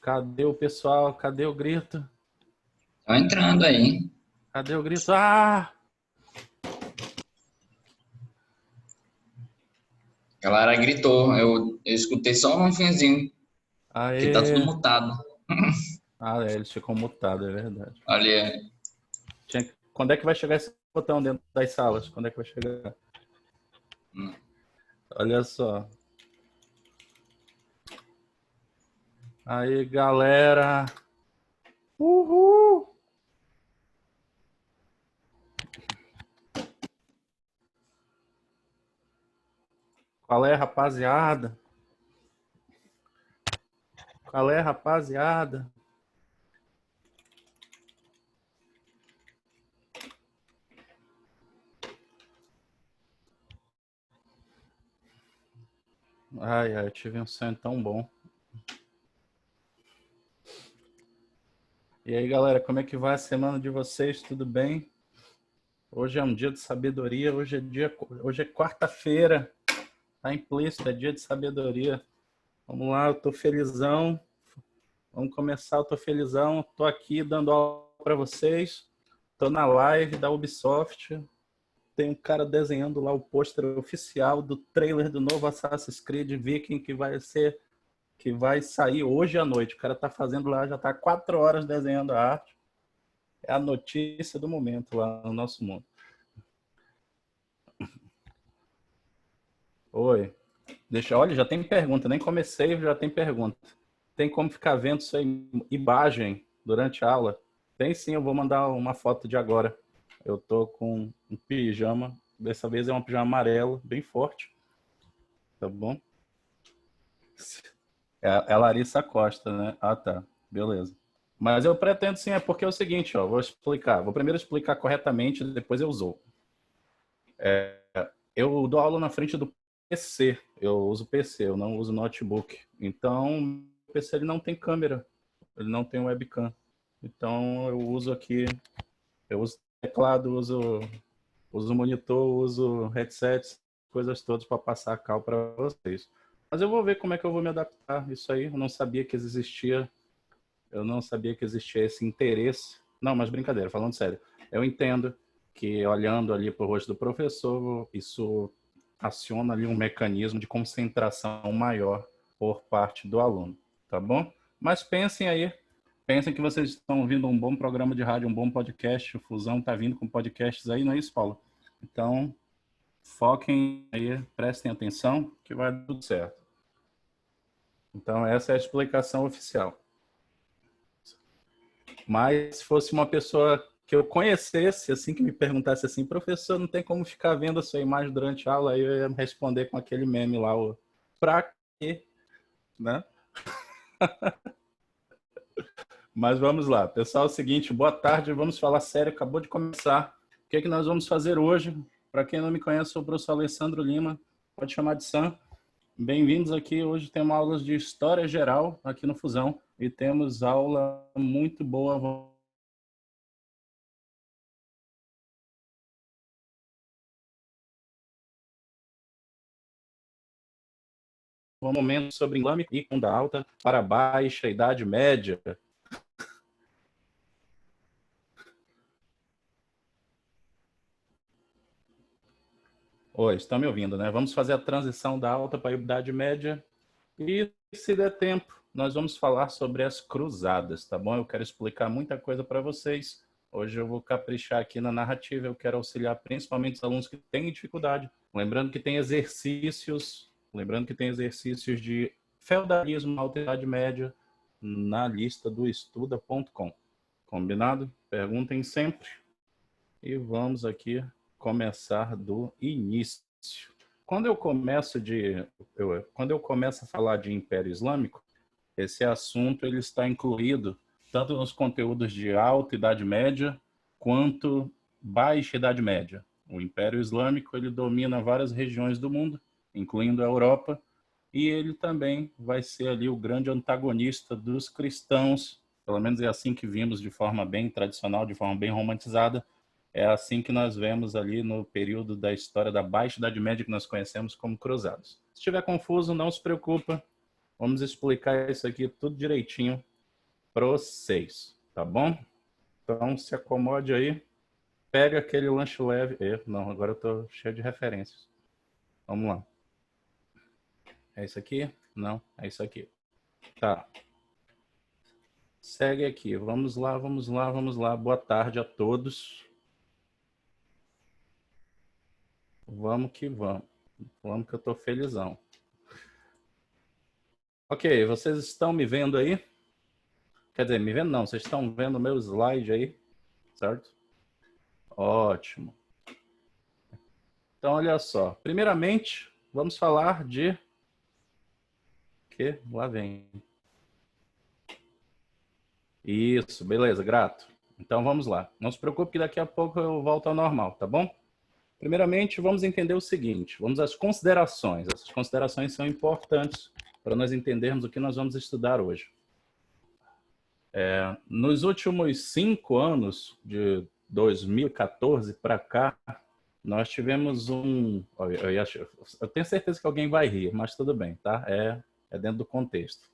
Cadê o pessoal? Cadê o grito? Tô entrando aí. Cadê o grito? Ah! A galera gritou. Eu escutei só um finzinho, que tá tudo Aê! mutado. Ah, eles ficam mutados, é verdade. Olha, Quando é que vai chegar esse botão dentro das salas? Quando é que vai chegar? Olha só. Aí, galera! Uhul! Qual é, rapaziada? Qual é, rapaziada? Ai, eu tive um sonho tão bom. E aí, galera, como é que vai a semana de vocês? Tudo bem? Hoje é um dia de sabedoria, hoje é quarta-feira. Tá implícito, é dia de sabedoria. Vamos lá, eu tô felizão. Vamos começar, eu tô felizão. Tô aqui dando aula para vocês. Tô na live da Ubisoft. Tem um cara desenhando lá o pôster oficial do trailer do novo Assassin's Creed Viking que vai sair hoje à noite. O cara tá fazendo lá, já tá 4 horas desenhando a arte. É a notícia do momento lá no nosso mundo. Oi. Olha, já tem pergunta, nem comecei, já tem pergunta. Tem como ficar vendo sua imagem durante a aula? Tem sim, eu vou mandar uma foto de agora. Eu tô com um pijama, dessa vez é um pijama amarelo, bem forte. Tá bom? É a Larissa Costa, né? Ah, tá. Beleza. Mas eu pretendo sim, é porque é o seguinte, ó, vou explicar. Vou primeiro explicar corretamente, depois eu uso. Eu dou aula na frente do PC. Eu uso PC, eu não uso notebook. Então, o PC ele não tem câmera, ele não tem webcam. Então, eu uso aqui, eu uso teclado, uso monitor, uso headsets, coisas todas para passar a cal para vocês. Mas eu vou ver como é que eu vou me adaptar. Isso aí, eu não sabia que existia esse interesse. Não, mas brincadeira, falando sério. Eu entendo que olhando ali para o rosto do professor, isso aciona ali um mecanismo de concentração maior por parte do aluno, tá bom? Mas pensem que vocês estão ouvindo um bom programa de rádio, um bom podcast, o Fusão está vindo com podcasts aí, não é isso, Paulo? Então, foquem aí, prestem atenção, que vai dar tudo certo. Então, essa é a explicação oficial. Mas se fosse uma pessoa que eu conhecesse, assim, que me perguntasse assim, professor, não tem como ficar vendo a sua imagem durante a aula, aí eu ia responder com aquele meme lá, o pra quê? Né? Mas vamos lá. Pessoal, é o seguinte, boa tarde, vamos falar sério, acabou de começar. O que é que nós vamos fazer hoje? Para quem não me conhece, eu sou o professor Alessandro Lima, pode chamar de Sam. Bem-vindos aqui, hoje temos aulas de História Geral aqui no Fusão e temos aula muito boa. Um momento sobre Islâmico e da alta para baixa Idade Média. Oi, estão me ouvindo, né? Vamos fazer a transição da alta para a Idade Média e, se der tempo, nós vamos falar sobre as cruzadas, tá bom? Eu quero explicar muita coisa para vocês. Hoje eu vou caprichar aqui na narrativa, eu quero auxiliar principalmente os alunos que têm dificuldade. Lembrando que tem exercícios de feudalismo na Alta Idade Média na lista do estuda.com. Combinado? Perguntem sempre. E vamos aqui começar do início. Quando eu começo a falar de Império Islâmico, esse assunto ele está incluído tanto nos conteúdos de Alta Idade Média quanto Baixa Idade Média. O Império Islâmico ele domina várias regiões do mundo, incluindo a Europa, e ele também vai ser ali o grande antagonista dos cristãos, pelo menos é assim que vimos de forma bem tradicional, de forma bem romantizada. É assim que nós vemos ali no período da história da Baixa Idade Média que nós conhecemos como Cruzados. Se estiver confuso, não se preocupa, vamos explicar isso aqui tudo direitinho para vocês, tá bom? Então, se acomode aí, pega aquele lanche leve. Não, agora eu tô cheio de referências. Vamos lá. É isso aqui? Não, é isso aqui. Tá. Segue aqui. Vamos lá, vamos lá, vamos lá. Boa tarde a todos. Vamos que vamos. Vamos que eu tô felizão. Ok, vocês estão me vendo aí? Quer dizer, me vendo não, vocês estão vendo o meu slide aí, certo? Ótimo. Então, olha só. Primeiramente, vamos falar de... Lá vem. Isso, beleza, grato. Então, vamos lá. Não se preocupe que daqui a pouco eu volto ao normal, tá bom? Primeiramente, vamos entender o seguinte. Vamos às considerações. Essas considerações são importantes para nós entendermos o que nós vamos estudar hoje. Nos últimos 5 anos, de 2014 para cá, nós tivemos eu tenho certeza que alguém vai rir, mas tudo bem, tá? É dentro do contexto.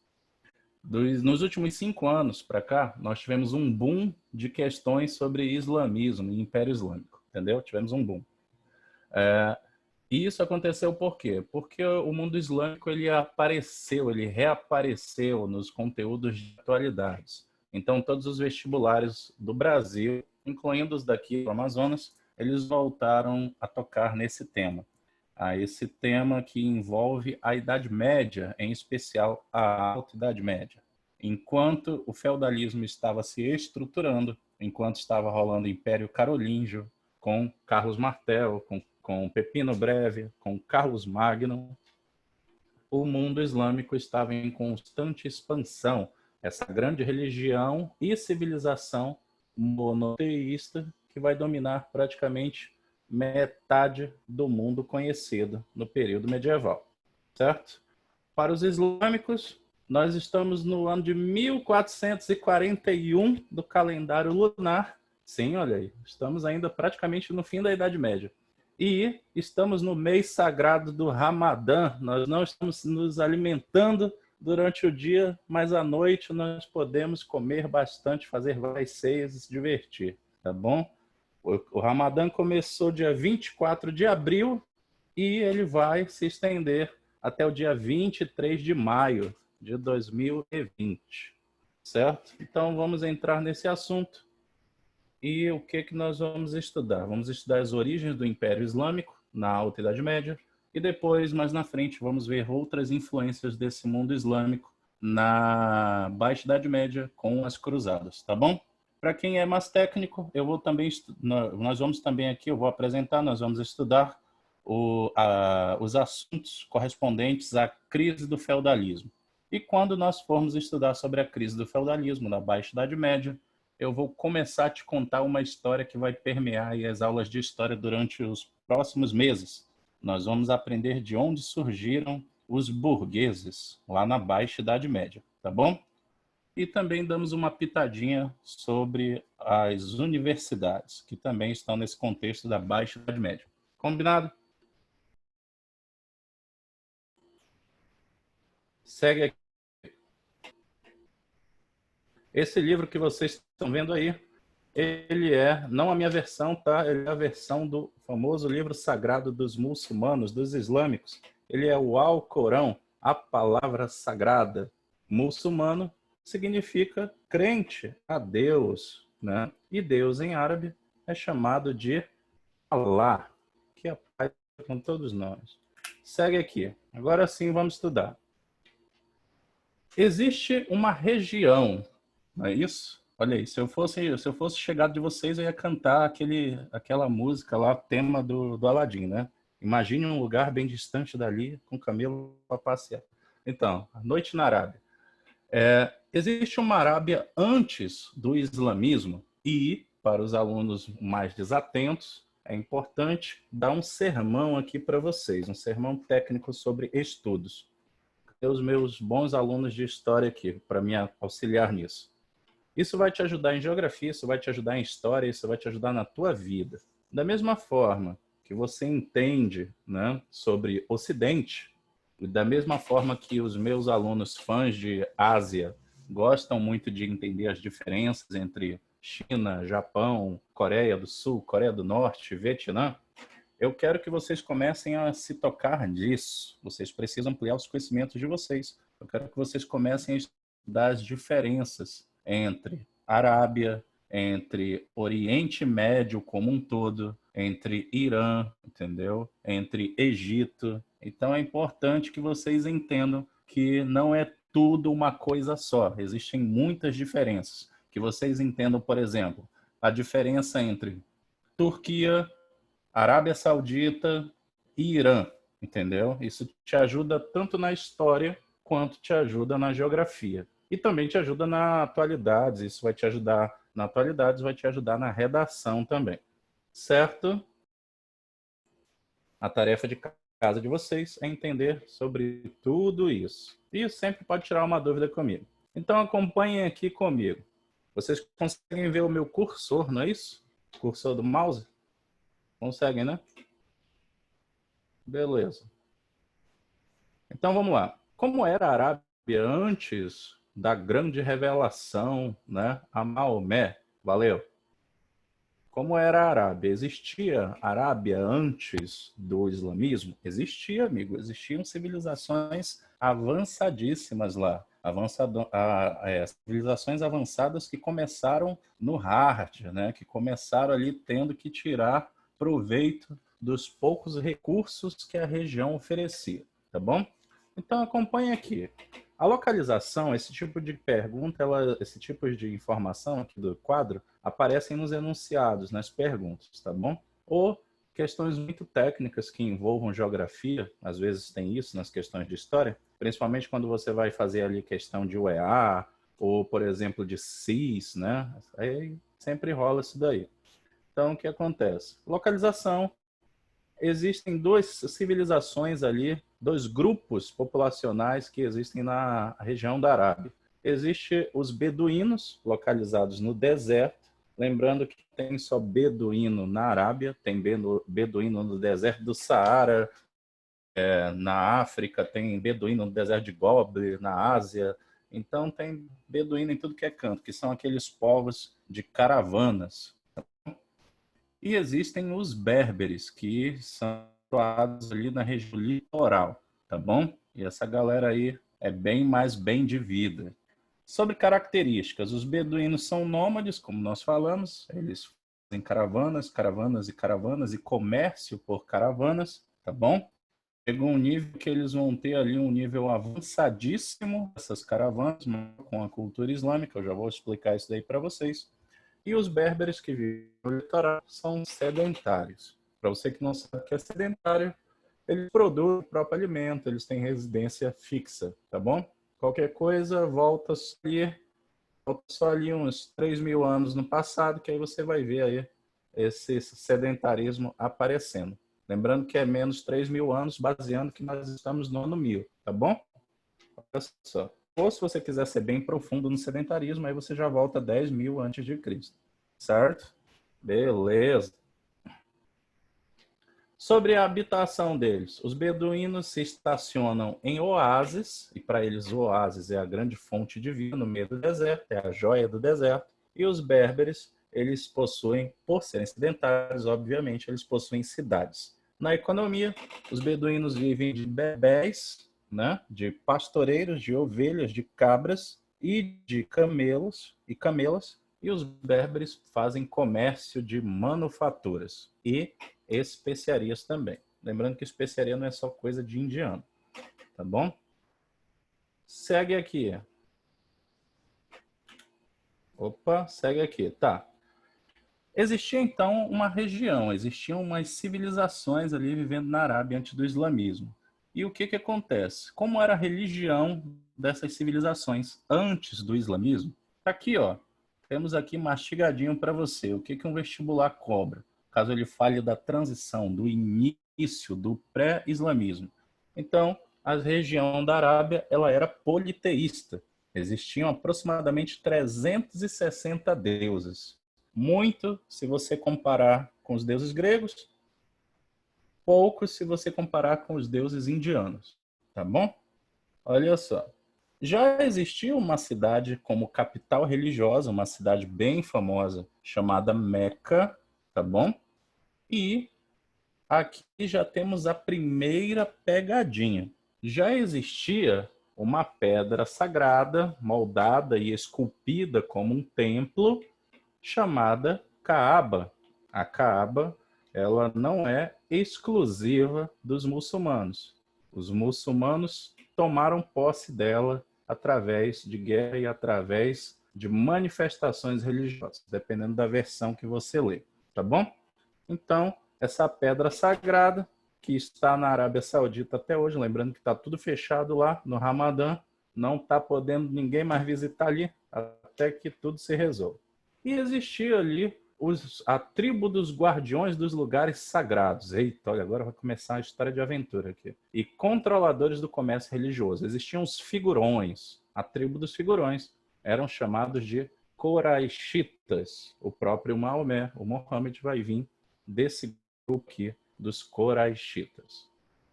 Nos últimos 5 anos para cá, nós tivemos um boom de questões sobre islamismo e Império Islâmico, entendeu? Tivemos um boom. E isso aconteceu por quê? Porque o mundo islâmico ele reapareceu nos conteúdos de atualidades. Então, todos os vestibulares do Brasil, incluindo os daqui do Amazonas, eles voltaram a tocar nesse tema. Esse tema que envolve a Idade Média, em especial a Alta Idade Média. Enquanto o feudalismo estava se estruturando, enquanto estava rolando o Império Carolíngio, com Carlos Martel, com Pepino Breve, com Carlos Magno, o mundo islâmico estava em constante expansão. Essa grande religião e civilização monoteísta que vai dominar praticamente metade do mundo conhecido no período medieval, certo? Para os islâmicos, nós estamos no ano de 1441 do calendário lunar. Sim, olha aí, estamos ainda praticamente no fim da Idade Média. E estamos no mês sagrado do Ramadã. Nós não estamos nos alimentando durante o dia, mas à noite nós podemos comer bastante, fazer várias ceias e se divertir, tá bom? O Ramadã começou dia 24 de abril e ele vai se estender até o dia 23 de maio de 2020, certo? Então vamos entrar nesse assunto. E o que nós vamos estudar? Vamos estudar as origens do Império Islâmico na Alta Idade Média e depois, mais na frente, vamos ver outras influências desse mundo islâmico na Baixa Idade Média com as cruzadas, tá bom? Para quem é mais técnico, nós vamos também aqui, eu vou apresentar, nós vamos estudar os assuntos correspondentes à crise do feudalismo. E quando nós formos estudar sobre a crise do feudalismo na Baixa Idade Média, eu vou começar a te contar uma história que vai permear aí as aulas de história durante os próximos meses. Nós vamos aprender de onde surgiram os burgueses lá na Baixa Idade Média, tá bom? E também damos uma pitadinha sobre as universidades, que também estão nesse contexto da Baixa Idade Média. Combinado? Segue aqui. Esse livro que vocês estão vendo aí, ele não a minha versão, tá? Ele é a versão do famoso livro sagrado dos muçulmanos, dos islâmicos. Ele é o Alcorão, a palavra sagrada. Muçulmano significa crente a Deus, né? E Deus em árabe é chamado de Allah, que é Pai com todos nós. Segue aqui. Agora sim vamos estudar. Existe uma região, não é isso? Olha aí, se eu fosse chegado de vocês, eu ia cantar aquela música lá, tema do Aladim, né? Imagine um lugar bem distante dali, com camelo para passear. Então, a noite na Arábia. Existe uma Arábia antes do islamismo e, para os alunos mais desatentos, é importante dar um sermão aqui para vocês, um sermão técnico sobre estudos. Ter os meus bons alunos de história aqui, para me auxiliar nisso. Isso vai te ajudar em geografia, isso vai te ajudar em história, isso vai te ajudar na tua vida. Da mesma forma que você entende, né, sobre Ocidente, e da mesma forma que os meus alunos fãs de Ásia gostam muito de entender as diferenças entre China, Japão, Coreia do Sul, Coreia do Norte, Vietnã. Eu quero que vocês comecem a se tocar disso. Vocês precisam ampliar os conhecimentos de vocês. Eu quero que vocês comecem a estudar as diferenças entre Arábia, entre Oriente Médio como um todo, entre Irã, entendeu? Entre Egito. Então é importante que vocês entendam que não é tudo uma coisa só. Existem muitas diferenças. Que vocês entendam, por exemplo, a diferença entre Turquia, Arábia Saudita e Irã, entendeu? Isso te ajuda tanto na história quanto te ajuda na geografia. E também te ajuda na atualidades, isso vai te ajudar na atualidades, vai te ajudar na redação também. Certo? A tarefa de casa de vocês é entender sobre tudo isso. E sempre pode tirar uma dúvida comigo. Então acompanhem aqui comigo. Vocês conseguem ver o meu cursor, não é isso? Cursor do mouse? Conseguem, né? Beleza. Então vamos lá. Como era a Arábia antes da grande revelação, né, a Maomé? Valeu. Como era a Arábia? Existia Arábia antes do islamismo? Existia, amigo. Existiam civilizações avançadíssimas lá. Civilizações avançadas que começaram no hard, né? Que começaram ali tendo que tirar proveito dos poucos recursos que a região oferecia, tá bom? Então acompanhe aqui. A localização, esse tipo de pergunta, esse tipo de informação aqui do quadro, aparecem nos enunciados, nas perguntas, tá bom? Ou questões muito técnicas que envolvam geografia, às vezes tem isso nas questões de história, principalmente quando você vai fazer ali questão de UEA, ou, por exemplo, de CIS, né? Aí sempre rola isso daí. Então, o que acontece? Localização, existem duas civilizações ali, dois grupos populacionais que existem na região da Arábia. Existem os beduínos, localizados no deserto. Lembrando que tem só beduíno na Arábia, tem beduíno no deserto do Saara, na África, tem beduíno no deserto de Gobi, na Ásia. Então tem beduíno em tudo que é canto, que são aqueles povos de caravanas. E existem os berberes, que são situados ali na região litoral, tá bom? E essa galera aí é bem mais bem de vida. Sobre características, os beduínos são nômades, como nós falamos, eles fazem caravanas e comércio por caravanas, tá bom? Chega um nível que eles vão ter ali um nível avançadíssimo, essas caravanas, com a cultura islâmica, eu já vou explicar isso daí para vocês. E os berberes que vivem no litoral são sedentários. Para você que não sabe o que é sedentário, eles produzem o próprio alimento, eles têm residência fixa, tá bom? Qualquer coisa, volta só ali uns 3.000 anos no passado, que aí você vai ver aí esse sedentarismo aparecendo. Lembrando que é menos 3.000 anos, baseando que nós estamos no ano 1000, tá bom? Olha só. Ou se você quiser ser bem profundo no sedentarismo, aí você já volta 10.000 antes de Cristo. Certo? Beleza. Sobre a habitação deles, os beduínos se estacionam em oásis, e para eles o oásis é a grande fonte de vida no meio do deserto, é a joia do deserto, e os berberes, eles possuem, por serem sedentários, obviamente, eles possuem cidades. Na economia, os beduínos vivem de bebés, né, de pastoreiros, de ovelhas, de cabras e de camelos e camelas, e os berberes fazem comércio de manufaturas e especiarias também. Lembrando que especiaria não é só coisa de indiano, tá bom? Segue aqui. Opa, segue aqui, tá. Existia então uma região, existiam umas civilizações ali vivendo na Arábia antes do islamismo. E o que que acontece? Como era a religião dessas civilizações antes do islamismo? Tá aqui, ó. Temos aqui mastigadinho para você. O que que um vestibular cobra? Caso ele fale da transição, do início do pré-islamismo. Então, a região da Arábia, ela era politeísta. Existiam aproximadamente 360 deuses. Muito se você comparar com os deuses gregos, pouco se você comparar com os deuses indianos, tá bom? Olha só. Já existia uma cidade como capital religiosa, uma cidade bem famosa, chamada Meca, tá bom? E aqui já temos a primeira pegadinha. Já existia uma pedra sagrada, moldada e esculpida como um templo, chamada Caaba. A Caaba, ela não é exclusiva dos muçulmanos. Os muçulmanos tomaram posse dela através de guerra e através de manifestações religiosas, dependendo da versão que você lê, tá bom? Então, essa pedra sagrada, que está na Arábia Saudita até hoje, lembrando que está tudo fechado lá no Ramadã, não está podendo ninguém mais visitar ali, até que tudo se resolva. E existia ali a tribo dos guardiões dos lugares sagrados. Eita, olha, agora vai começar a história de aventura aqui. E controladores do comércio religioso. Existiam os figurões. A tribo dos figurões eram chamados de Coraxitas. O próprio Maomé, o Mohammed, vai vir desse grupo aqui, dos Coraxitas.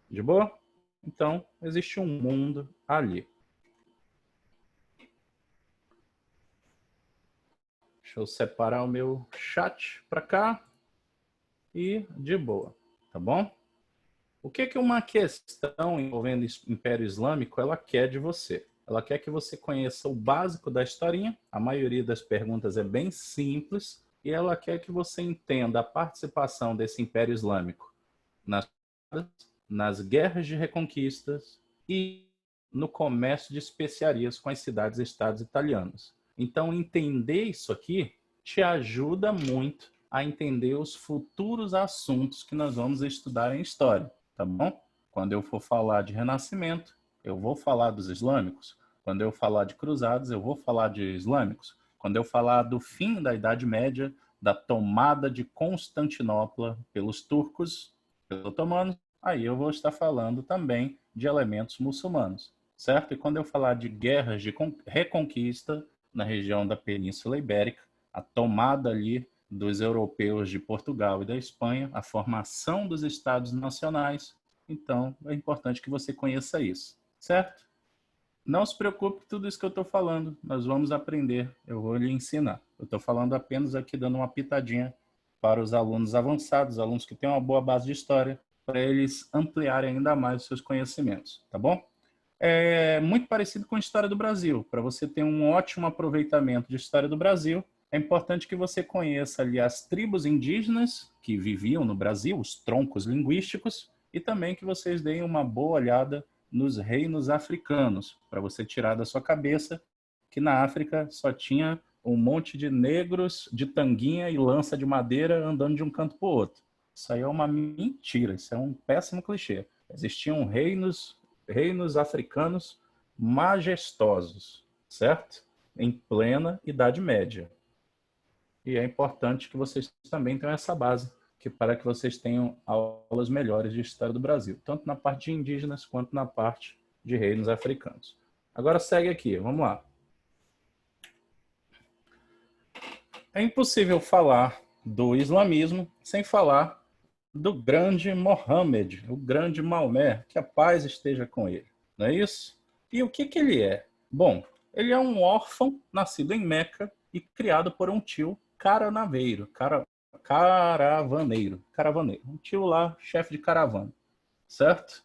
De boa? Então, existe um mundo ali. Deixa eu separar o meu chat para cá. E de boa, tá bom? O que uma questão envolvendo o Império Islâmico ela quer de você? Ela quer que você conheça o básico da historinha, a maioria das perguntas é bem simples, e ela quer que você entenda a participação desse Império Islâmico nas guerras de reconquistas e no comércio de especiarias com as cidades e estados italianos. Então, entender isso aqui te ajuda muito a entender os futuros assuntos que nós vamos estudar em história, tá bom? Quando eu for falar de Renascimento, eu vou falar dos islâmicos. Quando eu falar de cruzados, eu vou falar de islâmicos. Quando eu falar do fim da Idade Média, da tomada de Constantinopla pelos turcos, pelos otomanos, aí eu vou estar falando também de elementos muçulmanos, certo? E quando eu falar de guerras de reconquista na região da Península Ibérica, a tomada ali dos europeus de Portugal e da Espanha, a formação dos estados nacionais, então é importante que você conheça isso, certo? Não se preocupe com tudo isso que eu estou falando, nós vamos aprender, eu vou lhe ensinar. Eu estou falando apenas aqui, dando uma pitadinha para os alunos avançados, alunos que têm uma boa base de história, para eles ampliarem ainda mais os seus conhecimentos, tá bom? É muito parecido com a história do Brasil. Para você ter um ótimo aproveitamento de história do Brasil, é importante que você conheça ali as tribos indígenas que viviam no Brasil, os troncos linguísticos, e também que vocês deem uma boa olhada nos reinos africanos, para você tirar da sua cabeça que na África só tinha um monte de negros de tanguinha e lança de madeira andando de um canto para o outro. Isso aí é uma mentira, isso é um péssimo clichê. Existiam reinos africanos majestosos, certo? Em plena Idade Média. E é importante que vocês também tenham essa base, para que vocês tenham aulas melhores de história do Brasil, tanto na parte de indígenas quanto na parte de reinos africanos. Agora segue aqui, vamos lá. É impossível falar do islamismo sem falar do grande Mohammed, o grande Maomé, que a paz esteja com ele, não é isso? E o que ele é? Bom, ele é um órfão nascido em Meca e criado por um tio caravaneiro, um tio lá, chefe de caravana, certo?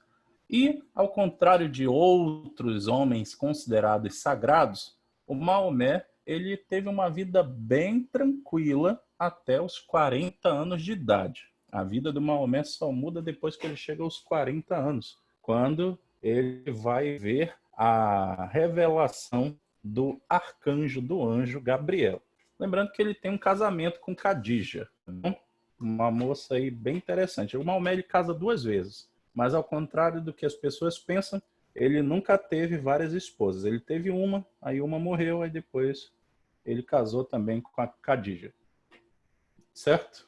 E, ao contrário de outros homens considerados sagrados, o Maomé ele teve uma vida bem tranquila até os 40 anos de idade. A vida do Maomé só muda depois que ele chega aos 40 anos, quando ele vai ver a revelação do arcanjo, do anjo Gabriel. Lembrando que ele tem um casamento com Khadija, uma moça aí bem interessante. O Maomé ele casa 2 vezes, mas ao contrário do que as pessoas pensam, ele nunca teve várias esposas. Ele teve uma, aí uma morreu, aí depois ele casou também com a Khadija. Certo?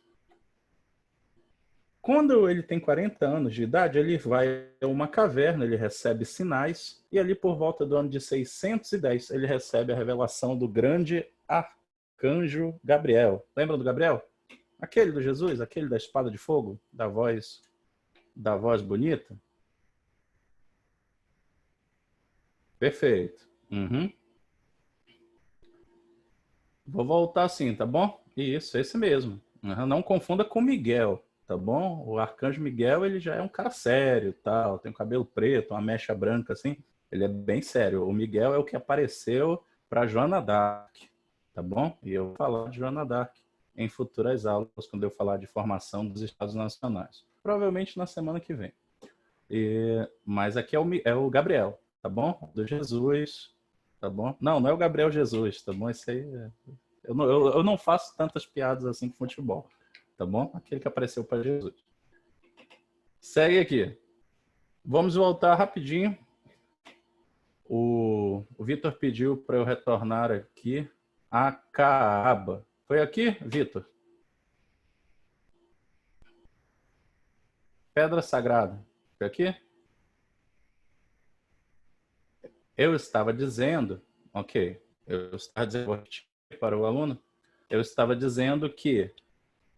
Quando ele tem 40 anos de idade, ele vai a uma caverna, ele recebe sinais, e ali por volta do ano de 610, ele recebe a revelação do grande arcanjo Gabriel. Lembra do Gabriel? Aquele do Jesus, aquele da espada de fogo, da voz bonita? Perfeito. Uhum. Vou voltar assim, tá bom? Isso, esse mesmo. Uhum. Não confunda com Miguel, tá bom? O arcanjo Miguel, ele já é um cara sério, tal, tem um cabelo preto, uma mecha branca assim. Ele é bem sério. O Miguel é o que apareceu para Joana d'Arc, tá bom? E eu vou falar de Joana d'Arc em futuras aulas, quando eu falar de formação dos Estados Nacionais. Provavelmente na semana que vem. Mas aqui é o Gabriel, tá bom? Do Jesus, tá bom? Não, não é o Gabriel Jesus, tá bom? Esse aí eu não faço tantas piadas assim com futebol, tá bom? Aquele que apareceu para Jesus. Segue aqui. Vamos voltar rapidinho. O Vitor pediu para eu retornar aqui a Caaba. Foi aqui, Vitor? Pedra Sagrada. Foi aqui? Eu estava dizendo, ok, eu estava dizendo para o aluno, eu estava dizendo que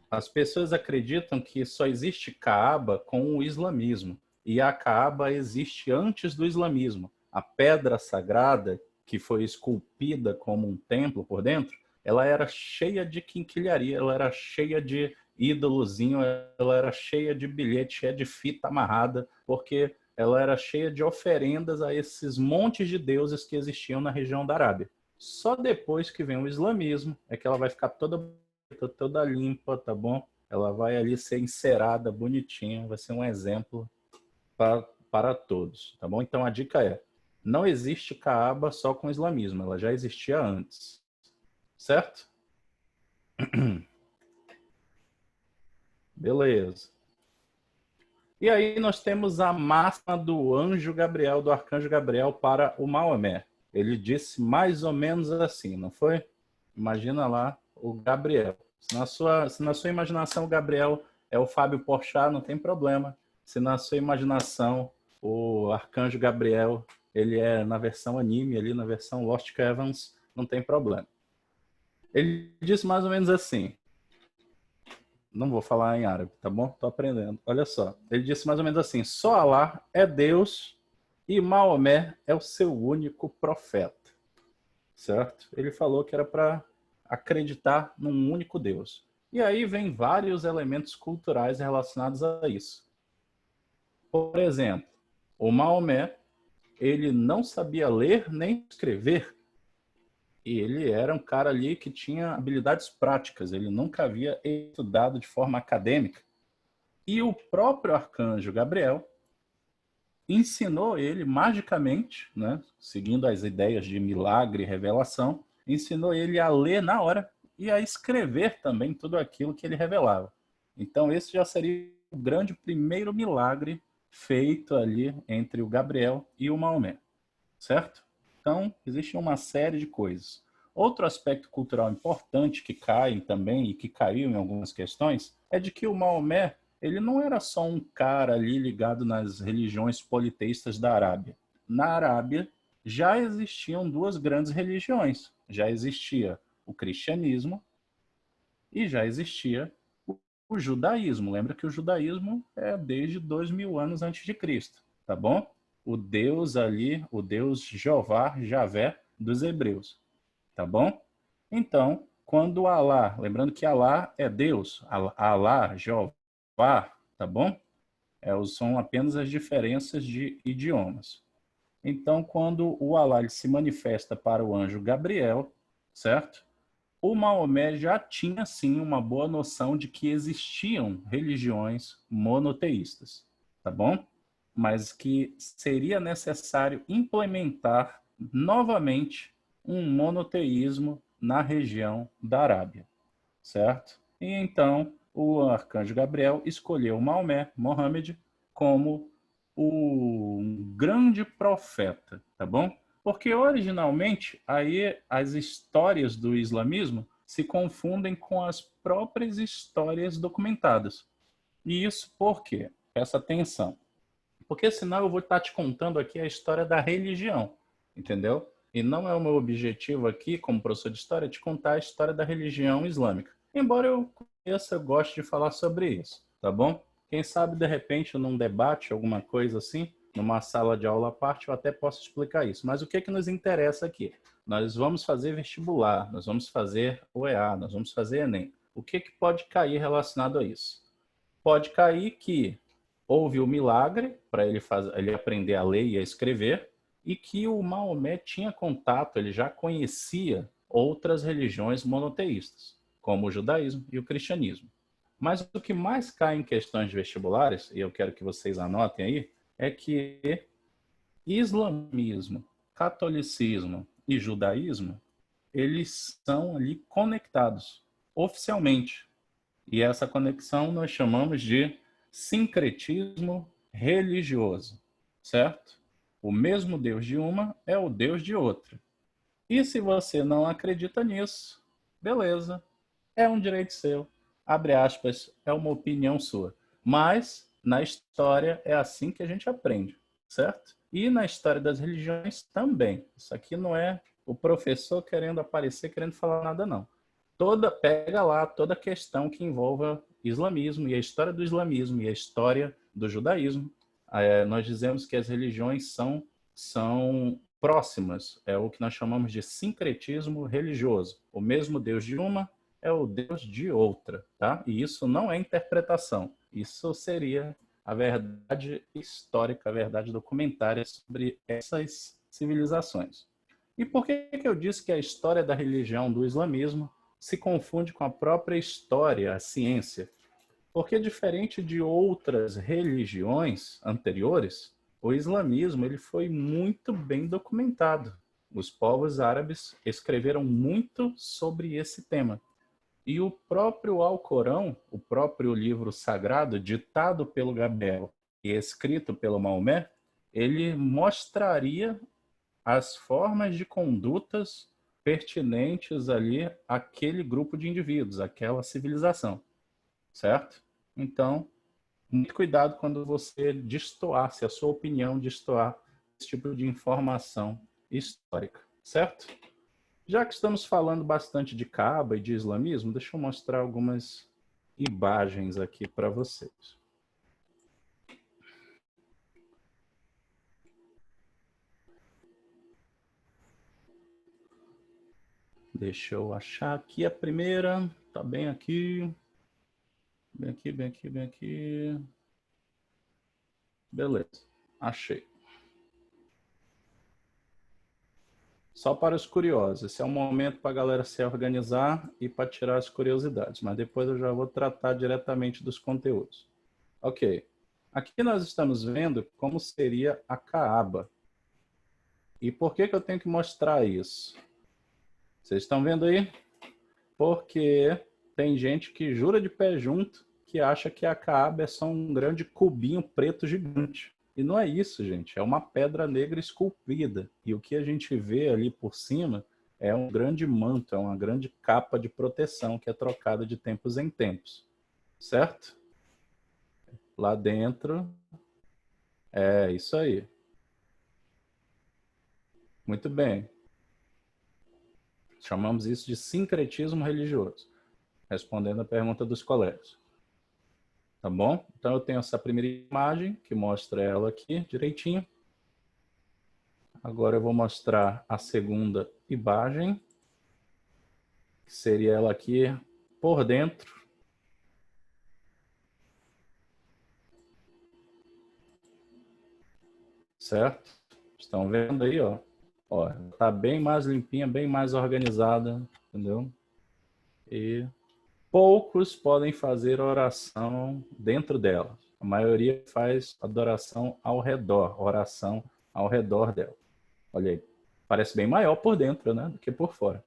as pessoas acreditam que só existe Caaba com o islamismo. E a Caaba existe antes do islamismo. A pedra sagrada, que foi esculpida como um templo por dentro, ela era cheia de quinquilharia, ela era cheia de ídolozinho, ela era cheia de bilhete, cheia de fita amarrada, porque ela era cheia de oferendas a esses montes de deuses que existiam na região da Arábia. Só depois que vem o islamismo é que ela vai ficar toda limpa, tá bom? Ela vai ali ser encerada, bonitinha, vai ser um exemplo para todos, tá bom? Então a dica é, não existe Caaba só com o islamismo, ela já existia antes, certo? Beleza. E aí nós temos a máxima do anjo Gabriel, do arcanjo Gabriel para o Maomé. Ele disse mais ou menos assim, não foi? Imagina lá o Gabriel. Se na sua imaginação o Gabriel é o Fábio Porchat, não tem problema. Se na sua imaginação o arcanjo Gabriel ele é na versão anime, ali na versão Lost Caverns, não tem problema. Ele disse mais ou menos assim, não vou falar em árabe, tá bom? Tô aprendendo. Olha só. Ele disse mais ou menos assim: só Alá é Deus e Maomé é o seu único profeta. Certo? Ele falou que era para acreditar num único Deus. E aí vem vários elementos culturais relacionados a isso. Por exemplo, o Maomé, ele não sabia ler nem escrever. E ele era um cara ali que tinha habilidades práticas, ele nunca havia estudado de forma acadêmica. E o próprio arcanjo Gabriel ensinou ele magicamente, né, seguindo as ideias de milagre e revelação, ensinou ele a ler na hora e a escrever também tudo aquilo que ele revelava. Então esse já seria o grande primeiro milagre feito ali entre o Gabriel e o Maomé, certo? Então existe uma série de coisas. Outro aspecto cultural importante que cai também e que caiu em algumas questões é de que o Maomé ele não era só um cara ali ligado nas religiões politeístas da Arábia. Na Arábia já existiam duas grandes religiões. Já existia o cristianismo e já existia o judaísmo. Lembra que o judaísmo é desde 2000 anos antes de Cristo, tá bom? O Deus ali, o Deus Jeová, Javé dos hebreus, tá bom? Então, quando Alá, lembrando que Alá é Deus, Alá, Jeová, tá bom? São apenas as diferenças de idiomas. Então, quando o Alá ele se manifesta para o anjo Gabriel, certo? O Maomé já tinha sim uma boa noção de que existiam religiões monoteístas, tá bom? Mas que seria necessário implementar novamente um monoteísmo na região da Arábia, certo? E então o arcanjo Gabriel escolheu Maomé, Mohammed, como o grande profeta, tá bom? Porque originalmente aí as histórias do islamismo se confundem com as próprias histórias documentadas. E isso por quê? Presta atenção. Porque senão eu vou estar te contando aqui a história da religião, entendeu? E não é o meu objetivo aqui, como professor de história, te contar a história da religião islâmica. Embora eu conheça, eu gosto de falar sobre isso, tá bom? Quem sabe, de repente, num debate, alguma coisa assim, numa sala de aula à parte, eu até posso explicar isso. Mas o que é que nos interessa aqui? Nós vamos fazer vestibular, nós vamos fazer OEA, nós vamos fazer Enem. O que é que pode cair relacionado a isso? Pode cair que houve o milagre para ele aprender a ler e a escrever, e que o Maomé tinha contato, ele já conhecia outras religiões monoteístas, como o judaísmo e o cristianismo. Mas o que mais cai em questões vestibulares, e eu quero que vocês anotem aí, é que islamismo, catolicismo e judaísmo, eles são ali conectados oficialmente. E essa conexão nós chamamos de sincretismo religioso, certo? O mesmo Deus de uma é o Deus de outra. E se você não acredita nisso, beleza, é um direito seu. Abre aspas, é uma opinião sua. Mas na história é assim que a gente aprende, certo? E na história das religiões também. Isso aqui não é o professor querendo aparecer, querendo falar nada, não. Pega lá toda questão que envolva islamismo e a história do islamismo e a história do judaísmo. Nós dizemos que as religiões são próximas, é o que nós chamamos de sincretismo religioso. O mesmo Deus de uma é o Deus de outra, tá? E isso não é interpretação, isso seria a verdade histórica, a verdade documentária sobre essas civilizações. E por que eu disse que a história da religião do islamismo se confunde com a própria história, a ciência? Porque diferente de outras religiões anteriores, o islamismo ele foi muito bem documentado. Os povos árabes escreveram muito sobre esse tema. E o próprio Alcorão, o próprio livro sagrado, ditado pelo Gabriel e escrito pelo Maomé, ele mostraria as formas de condutas pertinentes ali àquele grupo de indivíduos, àquela civilização, certo? Então, muito cuidado quando você destoar, se a sua opinião destoar esse tipo de informação histórica, certo? Já que estamos falando bastante de Kaaba e de islamismo, deixa eu mostrar algumas imagens aqui para vocês. Deixa eu achar aqui a primeira. Tá bem aqui. Bem aqui, bem aqui, bem aqui. Beleza, achei. Só para os curiosos. Esse é um momento para a galera se organizar e para tirar as curiosidades. Mas depois eu já vou tratar diretamente dos conteúdos. Ok. Aqui nós estamos vendo como seria a Kaaba. E por que eu tenho que mostrar isso? Vocês estão vendo aí? Porque tem gente que jura de pé junto que acha que a Kaaba é só um grande cubinho preto gigante. E não é isso, gente. É uma pedra negra esculpida. E o que a gente vê ali por cima é um grande manto, é uma grande capa de proteção que é trocada de tempos em tempos. Certo? Lá dentro é isso aí. Muito bem. Chamamos isso de sincretismo religioso, respondendo a pergunta dos colegas. Tá bom? Então eu tenho essa primeira imagem, que mostra ela aqui direitinho. Agora eu vou mostrar a segunda imagem, que seria ela aqui por dentro. Certo? Estão vendo aí, ó? Ó, tá bem mais limpinha, bem mais organizada, entendeu? E poucos podem fazer oração dentro dela. A maioria faz adoração ao redor, oração ao redor dela. Olha aí, parece bem maior por dentro, né, do que por fora.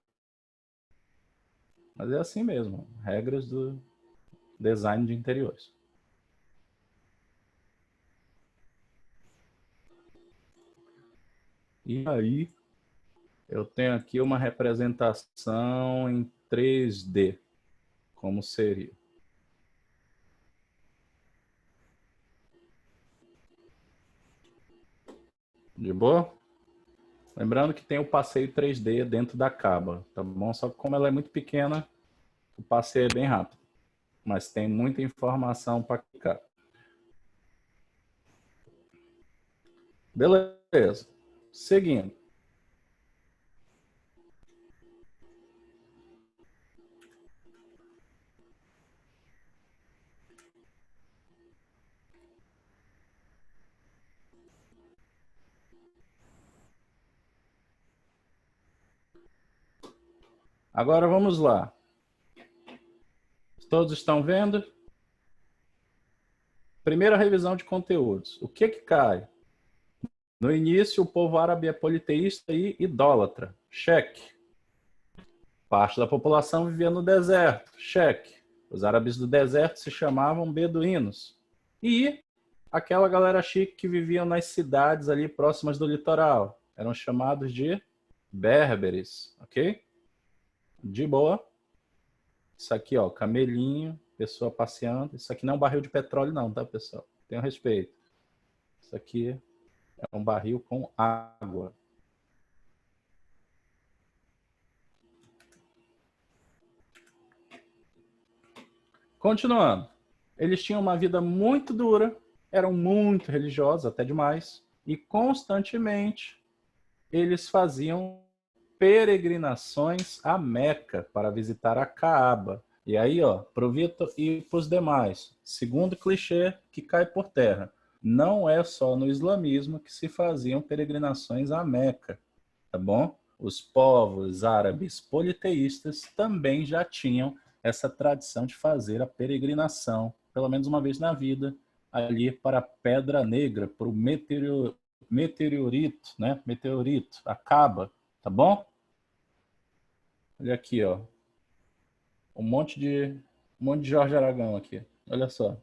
Mas é assim mesmo, regras do design de interiores. E aí, eu tenho aqui uma representação em 3D, como seria. De boa? Lembrando que tem o passeio 3D dentro da Kaaba, tá bom? Só que como ela é muito pequena, o passeio é bem rápido. Mas tem muita informação para clicar. Beleza. Seguindo. Agora vamos lá. Todos estão vendo? Primeira revisão de conteúdos. O que cai? No início, o povo árabe é politeísta e idólatra. Cheque. Parte da população vivia no deserto. Cheque. Os árabes do deserto se chamavam beduínos. E aquela galera chique que vivia nas cidades ali próximas do litoral. Eram chamados de berberes, ok? De boa. Isso aqui, ó, camelinho, pessoa passeando. Isso aqui não é um barril de petróleo não, tá, pessoal? Tenham respeito. Isso aqui é um barril com água. Continuando. Eles tinham uma vida muito dura, eram muito religiosos, até demais, e constantemente eles faziam peregrinações a Meca para visitar a Caaba. E aí, ó, pro Vitor e pros demais, segundo clichê que cai por terra, não é só no islamismo que se faziam peregrinações a Meca, tá bom? Os povos árabes politeístas também já tinham essa tradição de fazer a peregrinação, pelo menos uma vez na vida, ali para a Pedra Negra, para o meteorito, né? Meteorito, a Kaaba, tá bom? Olha aqui, ó. Um monte de Jorge Aragão aqui. Olha só.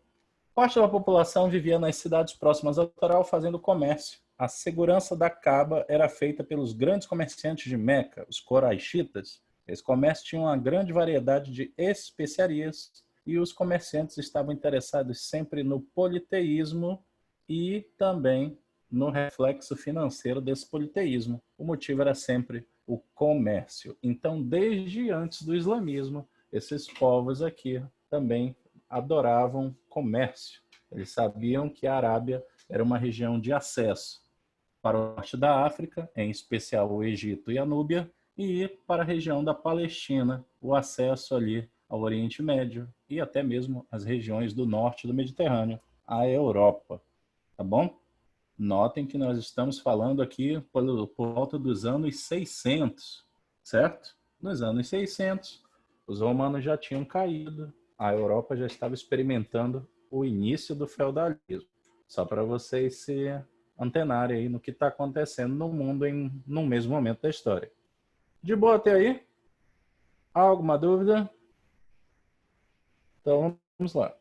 Parte da população vivia nas cidades próximas ao litoral fazendo comércio. A segurança da Caba era feita pelos grandes comerciantes de Meca, os coraixitas. Esse comércio tinha uma grande variedade de especiarias e os comerciantes estavam interessados sempre no politeísmo e também no reflexo financeiro desse politeísmo. O motivo era sempre o comércio. Então, desde antes do islamismo, esses povos aqui também adoravam comércio. Eles sabiam que a Arábia era uma região de acesso para o norte da África, em especial o Egito e a Núbia, e para a região da Palestina, o acesso ali ao Oriente Médio e até mesmo as regiões do norte do Mediterrâneo, a Europa, tá bom? Notem que nós estamos falando aqui por volta dos anos 600, certo? Nos anos 600, os romanos já tinham caído, a Europa já estava experimentando o início do feudalismo. Só para vocês se antenarem aí no que está acontecendo no mundo no mesmo momento da história. De boa até aí? Há alguma dúvida? Então vamos lá.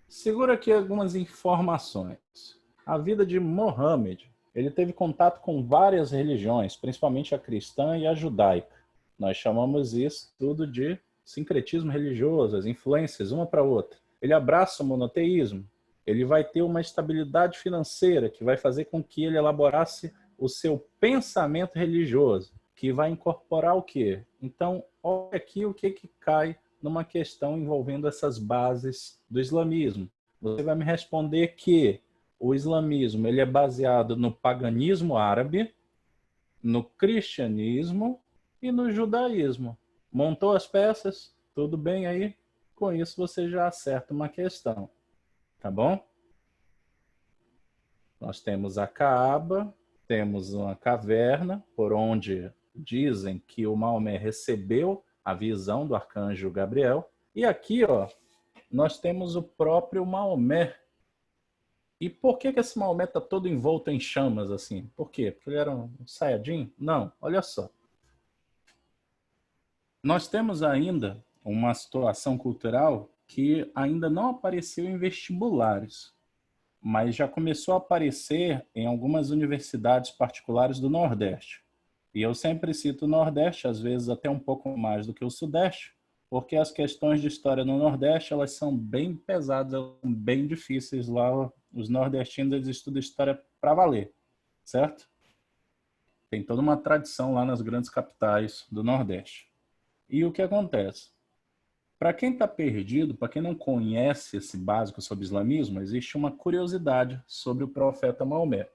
Segura aqui algumas informações. A vida de Mohammed, ele teve contato com várias religiões, principalmente a cristã e a judaica. Nós chamamos isso tudo de sincretismo religioso, as influências uma para outra. Ele abraça o monoteísmo, ele vai ter uma estabilidade financeira que vai fazer com que ele elaborasse o seu pensamento religioso, que vai incorporar o quê? Então, olha aqui o que cai numa questão envolvendo essas bases do islamismo. Você vai me responder que o islamismo ele é baseado no paganismo árabe, no cristianismo e no judaísmo. Montou as peças? Tudo bem aí? Com isso você já acerta uma questão, tá bom? Nós temos a Caaba, temos uma caverna por onde dizem que o Maomé recebeu a visão do arcanjo Gabriel. E aqui, ó, nós temos o próprio Maomé. E por que esse Maomé está todo envolto em chamas assim? Por quê? Porque ele era um Saiyajin? Não, olha só. Nós temos ainda uma situação cultural que ainda não apareceu em vestibulares, mas já começou a aparecer em algumas universidades particulares do Nordeste. E eu sempre cito o Nordeste, às vezes até um pouco mais do que o Sudeste, porque as questões de história no Nordeste, elas são bem pesadas, bem difíceis lá. Os nordestinos, eles estudam história para valer, certo? Tem toda uma tradição lá nas grandes capitais do Nordeste. E o que acontece? Para quem está perdido, para quem não conhece esse básico sobre o islamismo, existe uma curiosidade sobre o profeta Maomé.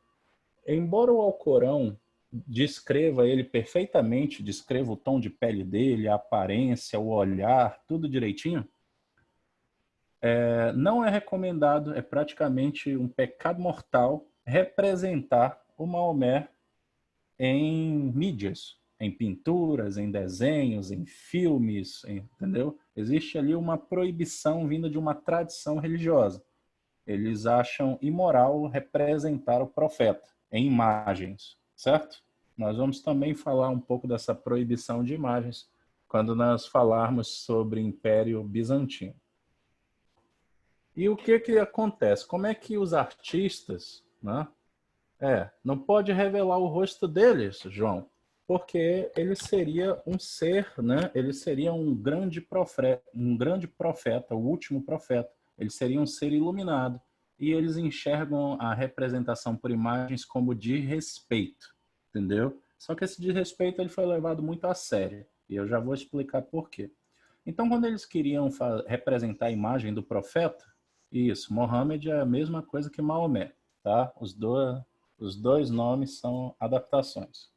Embora o Alcorão descreva ele perfeitamente, descreva o tom de pele dele, a aparência, o olhar, tudo direitinho, não é recomendado, é praticamente um pecado mortal representar o Maomé em mídias, em pinturas, em desenhos, em filmes, entendeu? Existe ali uma proibição vinda de uma tradição religiosa. Eles acham imoral representar o profeta em imagens, certo? Nós vamos também falar um pouco dessa proibição de imagens quando nós falarmos sobre o Império Bizantino. E o que acontece? Como é que os artistas, né, não pode revelar o rosto deles, João, porque ele seria um ser, né? Ele seria um grande profeta, o último profeta. Ele seria um ser iluminado. E eles enxergam a representação por imagens como de respeito, entendeu? Só que esse de respeito ele foi levado muito a sério. E eu já vou explicar por quê. Então, quando eles queriam representar a imagem do profeta, isso, Mohammed é a mesma coisa que Maomé, tá? Os dois nomes são adaptações.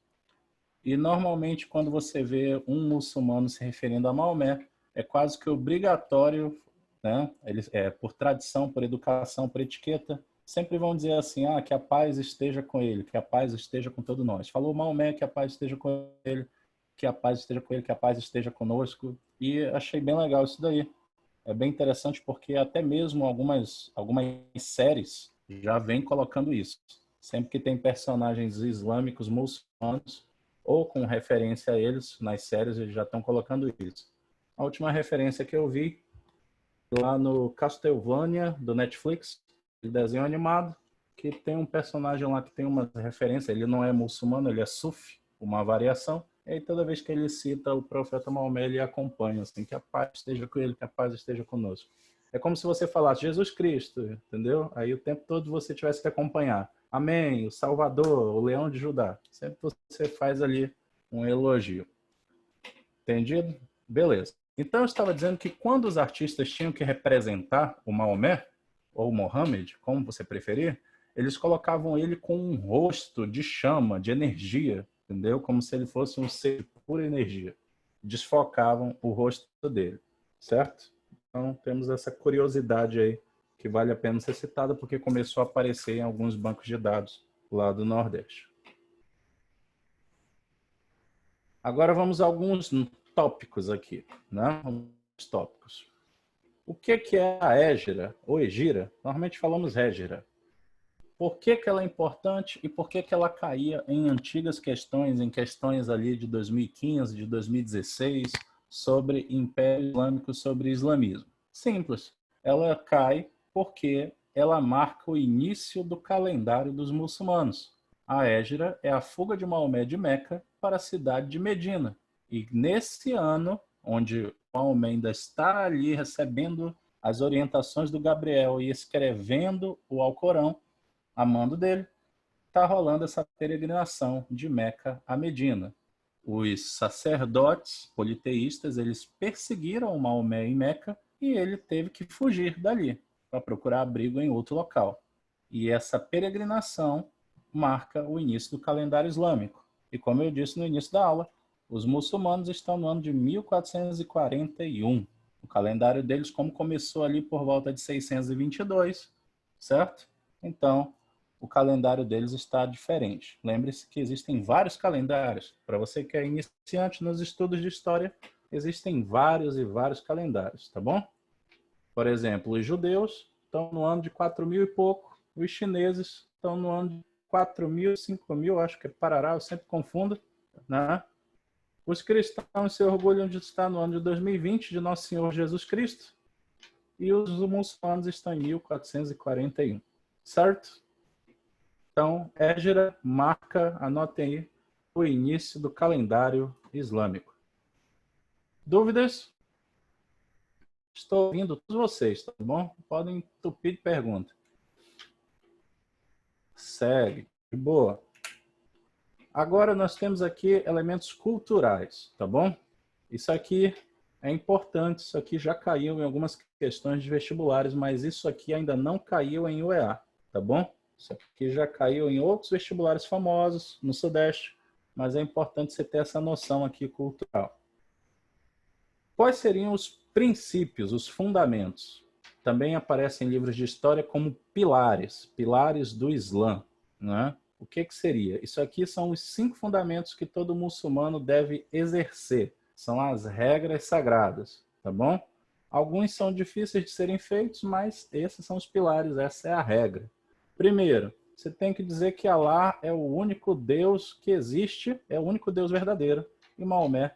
E normalmente quando você vê um muçulmano se referindo a Maomé, é quase que obrigatório, né? Eles, por tradição, por educação, por etiqueta, sempre vão dizer assim, que a paz esteja com ele, que a paz esteja com todos nós. Falou Maomé, que a paz esteja com ele, que a paz esteja com ele, que a paz esteja conosco. E achei bem legal isso daí. É bem interessante porque até mesmo algumas séries já vêm colocando isso. Sempre que tem personagens islâmicos, muçulmanos, ou com referência a eles, nas séries eles já estão colocando isso. A última referência que eu vi lá no Castlevania, do Netflix, de desenho animado, que tem um personagem lá que tem uma referência, ele não é muçulmano, ele é sufi, uma variação, e aí toda vez que ele cita o profeta Maomé, ele acompanha, assim, que a paz esteja com ele, que a paz esteja conosco. É como se você falasse Jesus Cristo, entendeu? Aí o tempo todo você tivesse que acompanhar. Amém, o Salvador, o Leão de Judá. Sempre você faz ali um elogio. Entendido? Beleza. Então eu estava dizendo que quando os artistas tinham que representar o Maomé, ou Mohammed, como você preferir, eles colocavam ele com um rosto de chama, de energia, entendeu? Como se ele fosse um ser de pura energia. Desfocavam o rosto dele, certo? Então temos essa curiosidade aí que vale a pena ser citada porque começou a aparecer em alguns bancos de dados lá do Nordeste. Agora vamos a alguns tópicos aqui, né? Alguns tópicos. O que é a Égira ou Egira? Normalmente falamos Égira. Por que ela é importante e por que ela caía em antigas questões, em questões ali de 2015, de 2016, sobre Império Islâmico, sobre islamismo? Simples. Ela cai porque ela marca o início do calendário dos muçulmanos. A Égira é a fuga de Maomé de Meca para a cidade de Medina. E nesse ano, onde Maomé ainda está ali recebendo as orientações do Gabriel e escrevendo o Alcorão, a mando dele, está rolando essa peregrinação de Meca a Medina. Os sacerdotes politeístas, eles perseguiram Maomé em Meca e ele teve que fugir dali para procurar abrigo em outro local. E essa peregrinação marca o início do calendário islâmico. E como eu disse no início da aula, os muçulmanos estão no ano de 1441. O calendário deles, como começou ali por volta de 622, certo? Então, o calendário deles está diferente. Lembre-se que existem vários calendários. Para você que é iniciante nos estudos de história, existem vários e vários calendários, tá bom? Por exemplo, os judeus estão no ano de 4.000 e pouco, os chineses estão no ano de 4.000, 5.000, acho que é Parará, eu sempre confundo, né? Os cristãos se orgulham de estar no ano de 2020 de Nosso Senhor Jesus Cristo e os muçulmanos estão em 1441, certo? Então, Égira marca, anotem aí, o início do calendário islâmico. Dúvidas? Estou ouvindo todos vocês, tá bom? Podem entupir de pergunta. Segue. Boa. Agora nós temos aqui elementos culturais, tá bom? Isso aqui É importante, isso aqui já caiu em algumas questões de vestibulares, mas isso aqui ainda não caiu em UEA, tá bom? Isso aqui já caiu em outros vestibulares famosos no Sudeste, mas é importante você ter essa noção aqui cultural. Quais seriam os princípios, os fundamentos? Também aparecem em livros de história como pilares, pilares do Islã, né? O que seria? Isso aqui são os 5 fundamentos que todo muçulmano deve exercer. São as regras sagradas, tá bom? Alguns são difíceis de serem feitos, mas esses são os pilares, essa é a regra. Primeiro, você tem que dizer que Alá é o único Deus que existe, é o único Deus verdadeiro, e Maomé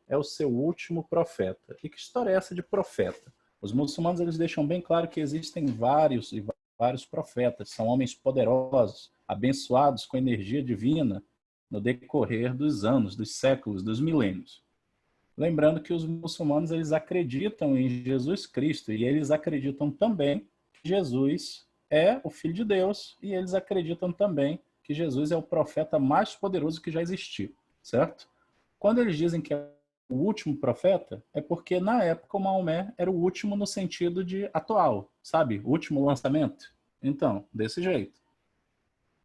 é o seu último profeta. E que história é essa de profeta? Os muçulmanos eles deixam bem claro que existem vários profetas, são homens poderosos, abençoados com energia divina no decorrer dos anos, dos séculos, dos milênios. Lembrando que os muçulmanos eles acreditam em Jesus Cristo e eles acreditam também que Jesus é o Filho de Deus e eles acreditam também que Jesus é o profeta mais poderoso que já existiu, certo? Quando eles dizem que é o último profeta, é porque na época o Maomé era o último no sentido de atual, sabe? O último lançamento. Então, desse jeito.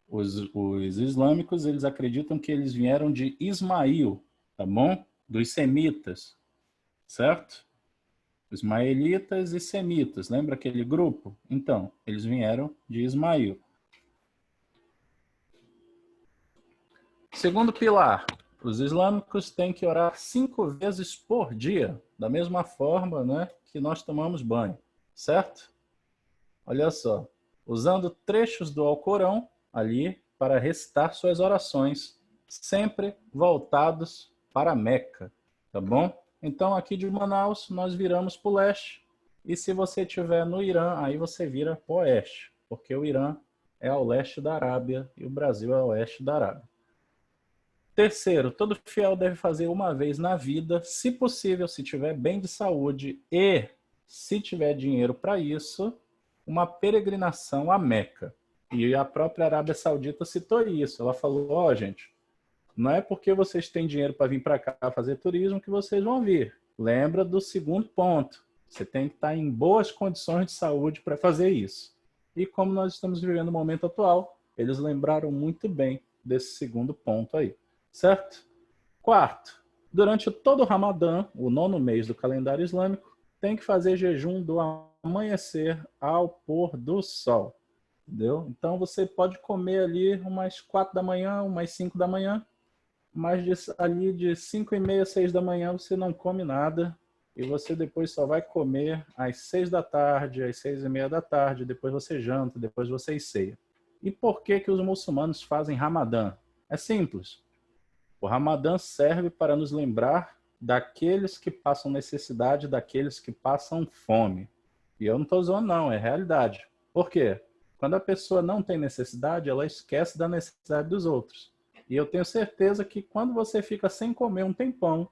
Os islâmicos, eles acreditam que eles vieram de Ismail, tá bom? Dos semitas, certo? Ismaelitas e semitas, lembra aquele grupo? Então, eles vieram de Ismail. Segundo pilar, os islâmicos têm que orar 5 vezes por dia, da mesma forma, né, que nós tomamos banho, certo? Olha só, usando trechos do Alcorão ali para recitar suas orações, sempre voltados para Meca, tá bom? Então aqui de Manaus nós viramos para o leste e se você estiver no Irã, aí você vira para o oeste, porque o Irã é ao leste da Arábia e o Brasil é ao oeste da Arábia. Terceiro, todo fiel deve fazer uma vez na vida, se possível, se tiver bem de saúde e se tiver dinheiro para isso, uma peregrinação a Meca. E a própria Arábia Saudita citou isso. Ela falou, ó, gente, não é porque vocês têm dinheiro para vir para cá fazer turismo que vocês vão vir. Lembra do segundo ponto. Você tem que estar em boas condições de saúde para fazer isso. E como nós estamos vivendo no momento atual, eles lembraram muito bem desse segundo ponto aí. Certo? Quarto, durante todo o Ramadã, o 9º mês do calendário islâmico, tem que fazer jejum do amanhecer ao pôr do sol. Entendeu? Então você pode comer ali umas 4 da manhã, umas 5 da manhã, mas ali de 5h30, 6 da manhã você não come nada e você depois só vai comer às 6 da tarde, às 6h30 da tarde, depois você janta, depois você ceia. E por que que os muçulmanos fazem Ramadã? É simples. O Ramadã serve para nos lembrar daqueles que passam necessidade, daqueles que passam fome. E eu não estou zoando não, é realidade. Por quê? Quando a pessoa não tem necessidade, ela esquece da necessidade dos outros. E eu tenho certeza que quando você fica sem comer um tempão,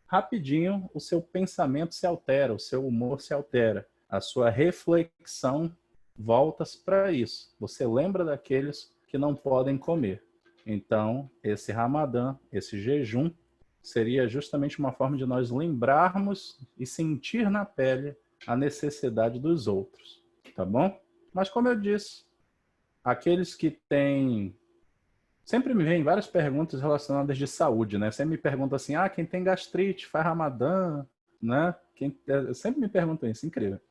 rapidinho o seu pensamento se altera, o seu humor se altera. A sua reflexão volta para isso. Você lembra daqueles que não podem comer. Então, esse Ramadã, esse jejum, seria justamente uma forma de nós lembrarmos e sentir na pele a necessidade dos outros, tá bom? Mas como eu disse, aqueles que têm... Sempre me vêm várias perguntas relacionadas de saúde, né? Sempre me perguntam assim, quem tem gastrite faz Ramadã, né? Sempre me perguntam isso, incrível.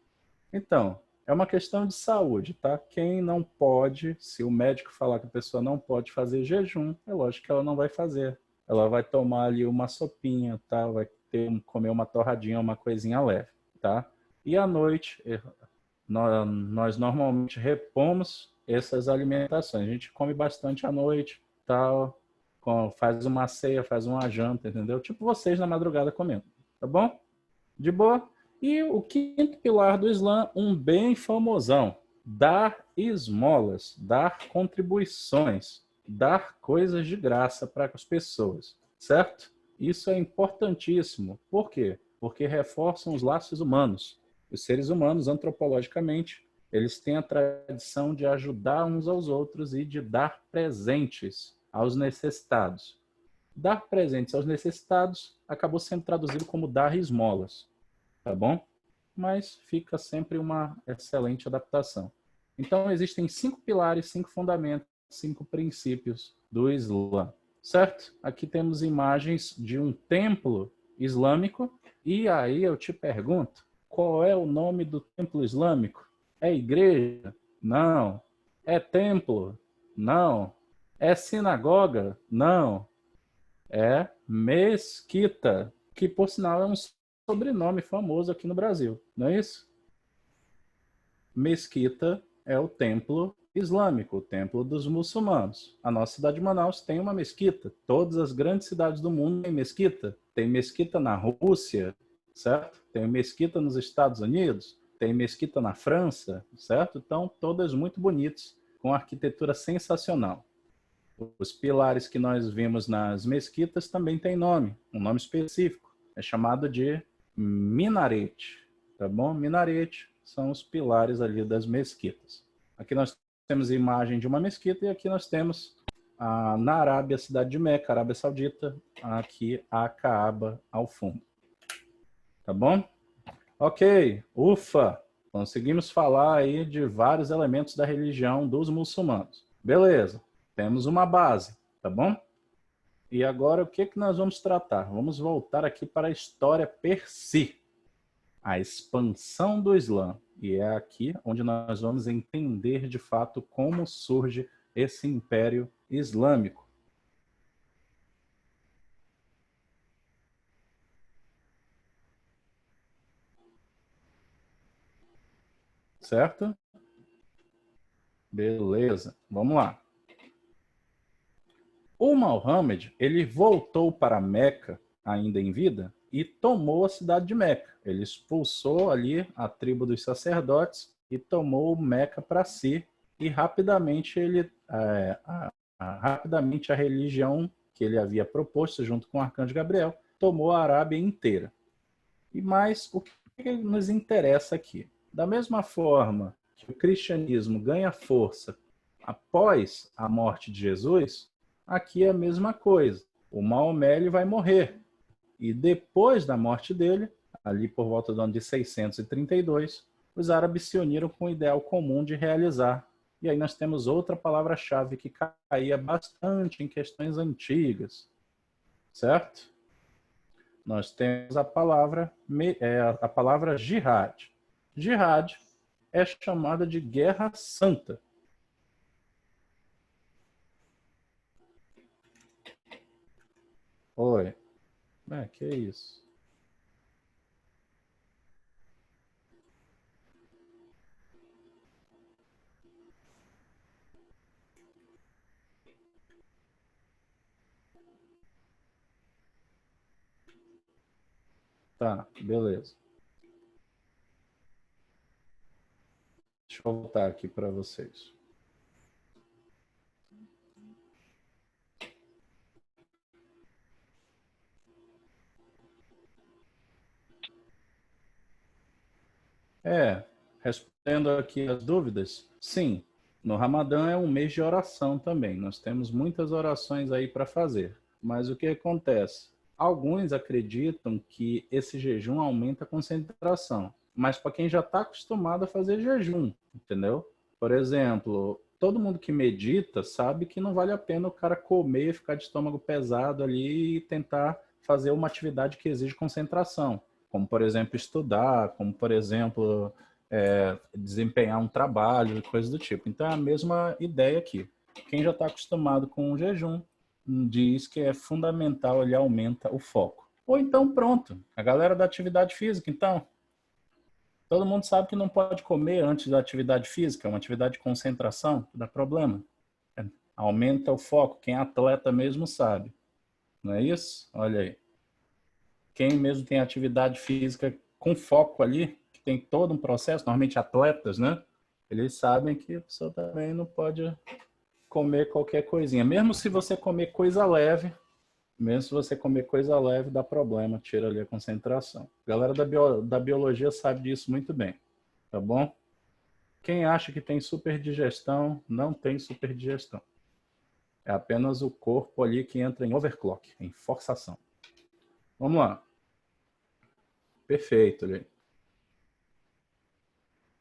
Então, é uma questão de saúde, tá? Quem não pode, se o médico falar que a pessoa não pode fazer jejum, é lógico que ela não vai fazer. Ela vai tomar ali uma sopinha, tá? Vai comer uma torradinha, uma coisinha leve, tá? E à noite, nós normalmente repomos essas alimentações. A gente come bastante à noite, tal, faz uma ceia, faz uma janta, entendeu? Tipo vocês na madrugada comendo, tá bom? De boa? E o quinto pilar do Islã, um bem famosão, dar esmolas, dar contribuições, dar coisas de graça para as pessoas, certo? Isso é importantíssimo. Por quê? Porque reforçam os laços humanos. Os seres humanos, antropologicamente, eles têm a tradição de ajudar uns aos outros e de dar presentes aos necessitados. Dar presentes aos necessitados acabou sendo traduzido como dar esmolas. tá bom? Mas fica sempre uma excelente adaptação. Então, existem 5 pilares, 5 fundamentos, 5 princípios do Islã, certo? Aqui temos imagens de um templo islâmico, e aí eu te pergunto, qual é o nome do templo islâmico? É igreja? Não. É templo? Não. É sinagoga? Não. É mesquita, que por sinal é um sobrenome famoso aqui no Brasil, não é isso? Mesquita é o templo islâmico, o templo dos muçulmanos. A nossa cidade de Manaus tem uma mesquita. Todas as grandes cidades do mundo têm mesquita. Tem mesquita na Rússia, certo? Tem mesquita nos Estados Unidos, tem mesquita na França, certo? Então, todas muito bonitas, com arquitetura sensacional. Os pilares que nós vimos nas mesquitas também têm nome, um nome específico. É chamado de minarete, tá bom? Minarete são os pilares ali das mesquitas. Aqui nós temos a imagem de uma mesquita e aqui nós temos na Arábia, a cidade de Meca, Arábia Saudita, aqui a Caaba ao fundo. Tá bom? Ok, ufa! Conseguimos falar aí de vários elementos da religião dos muçulmanos. Beleza, temos uma base, tá bom? E agora o que nós vamos tratar? Vamos voltar aqui para a história per si, a expansão do Islã. E é aqui onde nós vamos entender de fato como surge esse império islâmico. Certo? Beleza, vamos lá. O Muhammad, ele voltou para Meca, ainda em vida, e tomou a cidade de Meca. Ele expulsou ali a tribo dos sacerdotes e tomou Meca para si. E rapidamente rapidamente a religião que ele havia proposto junto com o arcanjo Gabriel tomou a Arábia inteira. E mais, o que nos interessa aqui? Da mesma forma que o cristianismo ganha força após a morte de Jesus, aqui é a mesma coisa. O Maomé ele vai morrer. E depois da morte dele, ali por volta do ano de 632, os árabes se uniram com o ideal comum de realizar. E aí nós temos outra palavra-chave que caía bastante em questões antigas, certo? Nós temos a palavra jihad. Jihad é chamada de guerra santa. Oi. Que é isso? Tá, beleza. Deixa eu voltar aqui para vocês. Respondendo aqui as dúvidas, sim, no Ramadã é um mês de oração também. Nós temos muitas orações aí para fazer. Mas o que acontece? Alguns acreditam que esse jejum aumenta a concentração. Mas para quem já está acostumado a fazer jejum, entendeu? Por exemplo, todo mundo que medita sabe que não vale a pena o cara comer, ficar de estômago pesado ali e tentar fazer uma atividade que exige concentração, como por exemplo estudar, como por exemplo desempenhar um trabalho, coisas do tipo. Então é a mesma ideia aqui. Quem já está acostumado com o jejum diz que é fundamental, ele aumenta o foco. Ou então pronto, a galera da atividade física, então todo mundo sabe que não pode comer antes da atividade física, é uma atividade de concentração, não dá problema. Aumenta o foco, quem é atleta mesmo sabe. Não é isso? Olha aí. Quem mesmo tem atividade física com foco ali, que tem todo um processo, normalmente atletas, né? Eles sabem que a pessoa também não pode comer qualquer coisinha. Mesmo se você comer coisa leve, dá problema, tira ali a concentração. A galera da biologia sabe disso muito bem, tá bom? Quem acha que tem superdigestão, não tem superdigestão. É apenas o corpo ali que entra em overclock, em forçação. Vamos lá. Perfeito,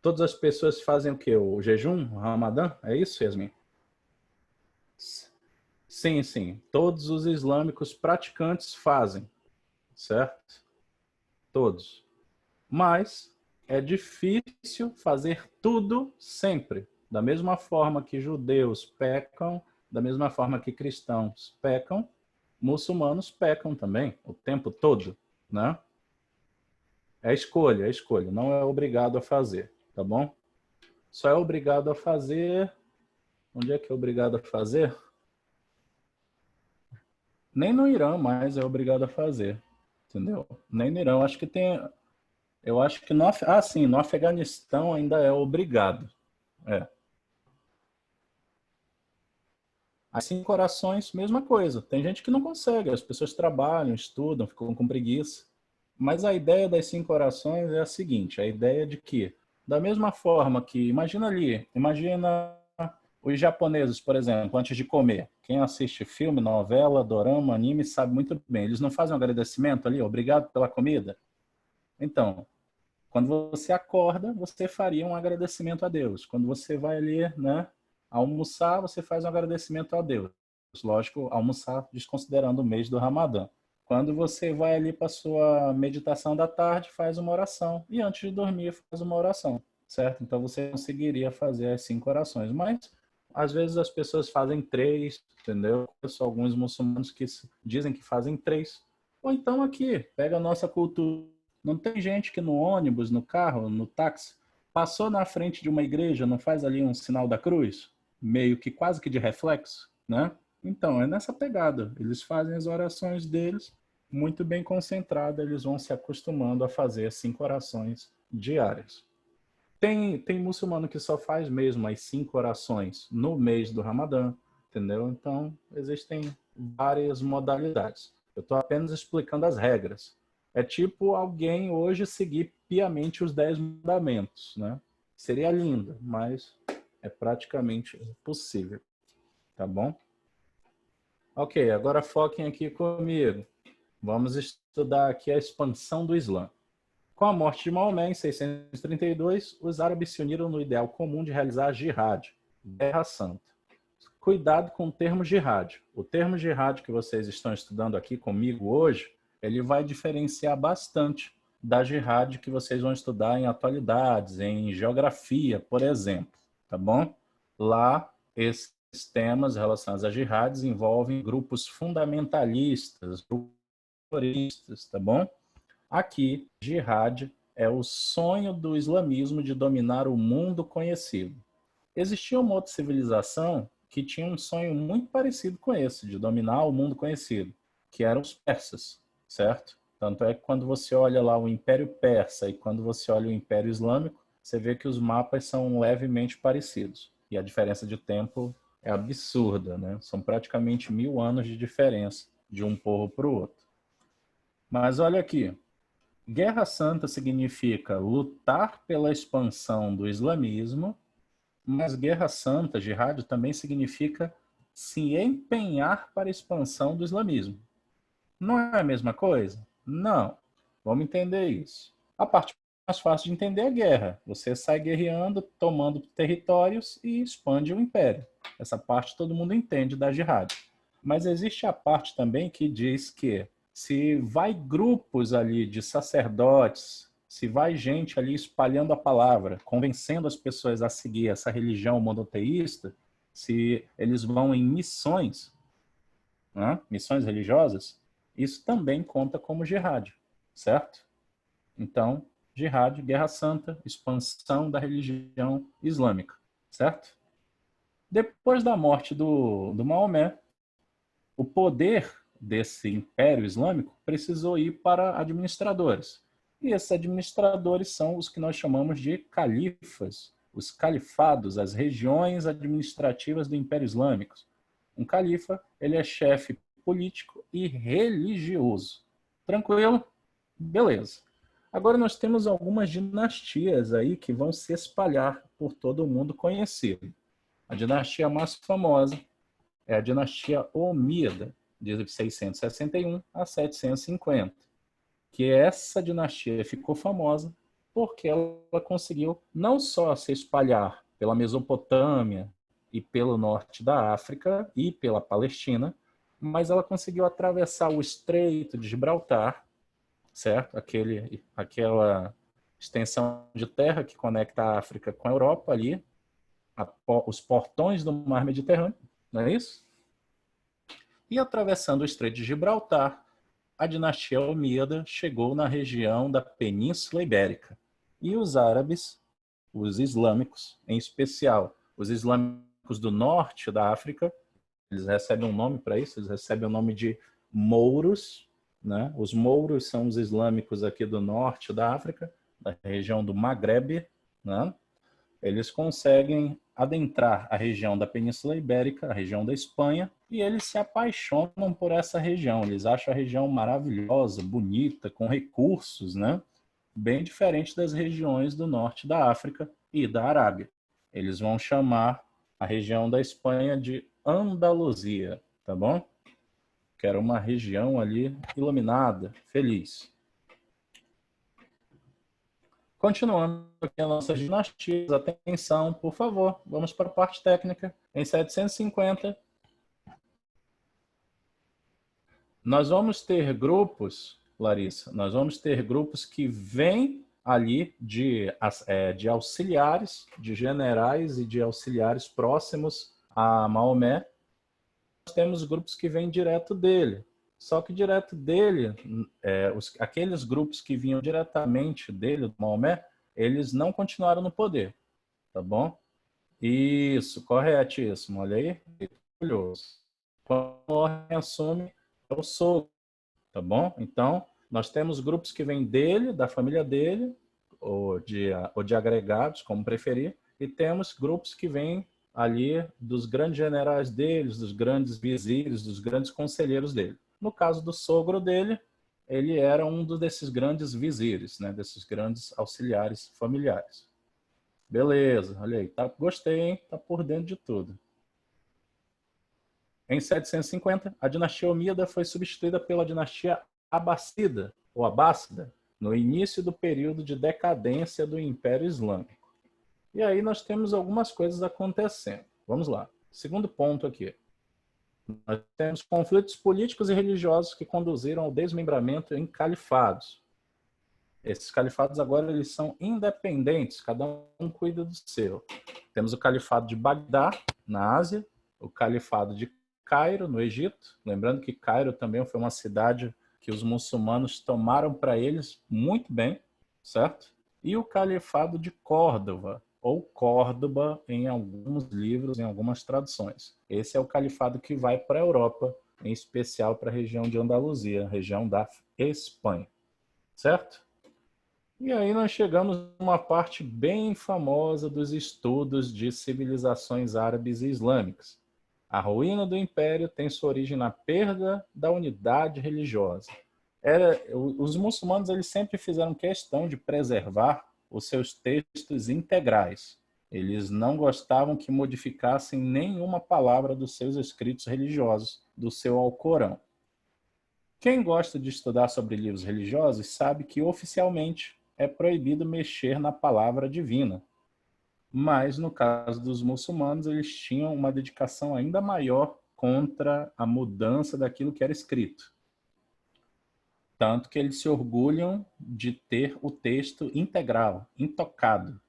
Todas as pessoas fazem o quê? O jejum, o Ramadã? É isso, Yasmin? Sim, sim. Todos os islâmicos praticantes fazem, certo? Todos. Mas é difícil fazer tudo sempre. Da mesma forma que judeus pecam, da mesma forma que cristãos pecam, muçulmanos pecam também, o tempo todo, né? É escolha, não é obrigado a fazer, tá bom? Só é obrigado a fazer... Onde é que é obrigado a fazer? Nem no Irã mais é obrigado a fazer, entendeu? Nem no Irã. Acho que tem... Eu acho que sim, no Afeganistão ainda é obrigado. É. As 5 orações, mesma coisa. Tem gente que não consegue, as pessoas trabalham, estudam, ficam com preguiça. Mas a ideia das 5 orações é a seguinte, a ideia de que, da mesma forma que, imagina os japoneses, por exemplo, antes de comer. Quem assiste filme, novela, dorama, anime, sabe muito bem. Eles não fazem um agradecimento ali, obrigado pela comida? Então, quando você acorda, você faria um agradecimento a Deus. Quando você vai ali, né, almoçar, você faz um agradecimento a Deus. Lógico, almoçar desconsiderando o mês do Ramadã. Quando você vai ali para sua meditação da tarde, faz uma oração. E antes de dormir, faz uma oração, certo? Então você conseguiria fazer as 5 orações. Mas, às vezes, as pessoas fazem 3, entendeu? Conheço alguns muçulmanos que dizem que fazem 3. Ou então aqui, pega a nossa cultura. Não tem gente que no ônibus, no carro, no táxi, passou na frente de uma igreja, não faz ali um sinal da cruz? Meio que quase que de reflexo, né? Então, é nessa pegada. Eles fazem as orações deles muito bem concentradas, eles vão se acostumando a fazer 5 orações diárias. Tem muçulmano que só faz mesmo as 5 orações no mês do Ramadã, entendeu? Então, existem várias modalidades. Eu estou apenas explicando as regras. É tipo alguém hoje seguir piamente os 10 mandamentos, né? Seria lindo, mas é praticamente impossível, tá bom? Ok, agora foquem aqui comigo. Vamos estudar aqui a expansão do Islã. Com a morte de Maomé, em 632, os árabes se uniram no ideal comum de realizar a jihad, Guerra Santa. Cuidado com o termo jihad. O termo jihad que vocês estão estudando aqui comigo hoje, ele vai diferenciar bastante da jihad que vocês vão estudar em atualidades, em geografia, por exemplo, tá bom? Lá, esses temas relacionados a jihads envolvem grupos fundamentalistas, grupos terroristas, tá bom? Aqui, jihad é o sonho do islamismo de dominar o mundo conhecido. Existia uma outra civilização que tinha um sonho muito parecido com esse, de dominar o mundo conhecido, que eram os persas, certo? Tanto é que quando você olha lá o Império Persa e quando você olha o Império Islâmico, você vê que os mapas são levemente parecidos. E a diferença de tempo é absurda, né? São praticamente 1000 anos de diferença de um povo para o outro. Mas olha aqui, Guerra Santa significa lutar pela expansão do islamismo, mas Guerra Santa, jihad, também significa se empenhar para a expansão do islamismo. Não é a mesma coisa? Não. Vamos entender isso. A parte mais fácil de entender é a guerra. Você sai guerreando, tomando territórios e expande o império. Essa parte todo mundo entende da jihad. Mas existe a parte também que diz que se vai grupos ali de sacerdotes, se vai gente ali espalhando a palavra, convencendo as pessoas a seguir essa religião monoteísta, se eles vão em missões, né, missões religiosas, isso também conta como jihad, certo? Então, jihad, guerra santa, expansão da religião islâmica, certo? Depois da morte do Maomé, o poder desse império islâmico precisou ir para administradores. E esses administradores são os que nós chamamos de califas, os califados, as regiões administrativas do Império Islâmico. Um califa, ele é chefe político e religioso. Tranquilo? Beleza. Agora nós temos algumas dinastias aí que vão se espalhar por todo o mundo conhecido. A dinastia mais famosa é a dinastia Omíada, de 661 a 750, que essa dinastia ficou famosa porque ela conseguiu não só se espalhar pela Mesopotâmia e pelo norte da África e pela Palestina, mas ela conseguiu atravessar o Estreito de Gibraltar, certo? Aquela extensão de terra que conecta a África com a Europa ali, os portões do Mar Mediterrâneo, não é isso? E atravessando o Estreito de Gibraltar, a dinastia Almíada chegou na região da Península Ibérica. E os árabes, os islâmicos, em especial os islâmicos do norte da África, eles recebem um nome para isso, eles recebem o nome de mouros, né? Os mouros são os islâmicos aqui do norte da África, da região do Maghreb, né? Eles conseguem adentrar a região da Península Ibérica, a região da Espanha, e eles se apaixonam por essa região. Eles acham a região maravilhosa, bonita, com recursos, né? Bem diferente das regiões do norte da África e da Arábia. Eles vão chamar a região da Espanha de Andaluzia, tá bom? Que era uma região ali iluminada, feliz. Continuando aqui a nossa dinastia, atenção, por favor, vamos para a parte técnica. Em 750, nós vamos ter grupos, Larissa, nós vamos ter grupos que vêm ali de auxiliares, de generais e de auxiliares próximos a Maomé. Nós temos grupos que vêm direto dele. Só que direto dele, aqueles grupos que vinham diretamente dele, do Maomé, eles não continuaram no poder, tá bom? Isso, corretíssimo, olha aí, orgulhoso. Quando o ordem assume, é o sogro, tá bom? Então, nós temos grupos que vêm dele, da família dele, ou de agregados, como preferir, e temos grupos que vêm ali dos grandes generais deles, dos grandes vizires, dos grandes conselheiros dele. No caso do sogro dele, ele era um desses grandes vizires, né, desses grandes auxiliares familiares. Beleza, olha aí, gostei, hein? Tá por dentro de tudo. Em 750, a dinastia Omíada foi substituída pela dinastia Abássida, ou Abássida, no início do período de decadência do Império Islâmico. E aí nós temos algumas coisas acontecendo. Vamos lá. Segundo ponto aqui. Nós temos conflitos políticos e religiosos que conduziram ao desmembramento em califados. Esses califados agora eles são independentes, cada um cuida do seu. Temos o califado de Bagdá, na Ásia, o califado de Cairo, no Egito. Lembrando que Cairo também foi uma cidade que os muçulmanos tomaram para eles muito bem, certo? E o califado de Córdoba, ou Córdoba em alguns livros, em algumas traduções. Esse é o califado que vai para a Europa, em especial para a região de Andaluzia, região da Espanha, certo? E aí nós chegamos numa parte bem famosa dos estudos de civilizações árabes e islâmicas. A ruína do império tem sua origem na perda da unidade religiosa. Os muçulmanos eles sempre fizeram questão de preservar os seus textos integrais. Eles não gostavam que modificassem nenhuma palavra dos seus escritos religiosos, do seu Alcorão. Quem gosta de estudar sobre livros religiosos sabe que oficialmente é proibido mexer na palavra divina. Mas, no caso dos muçulmanos, eles tinham uma dedicação ainda maior contra a mudança daquilo que era escrito. Tanto que eles se orgulham de ter o texto integral, intocado,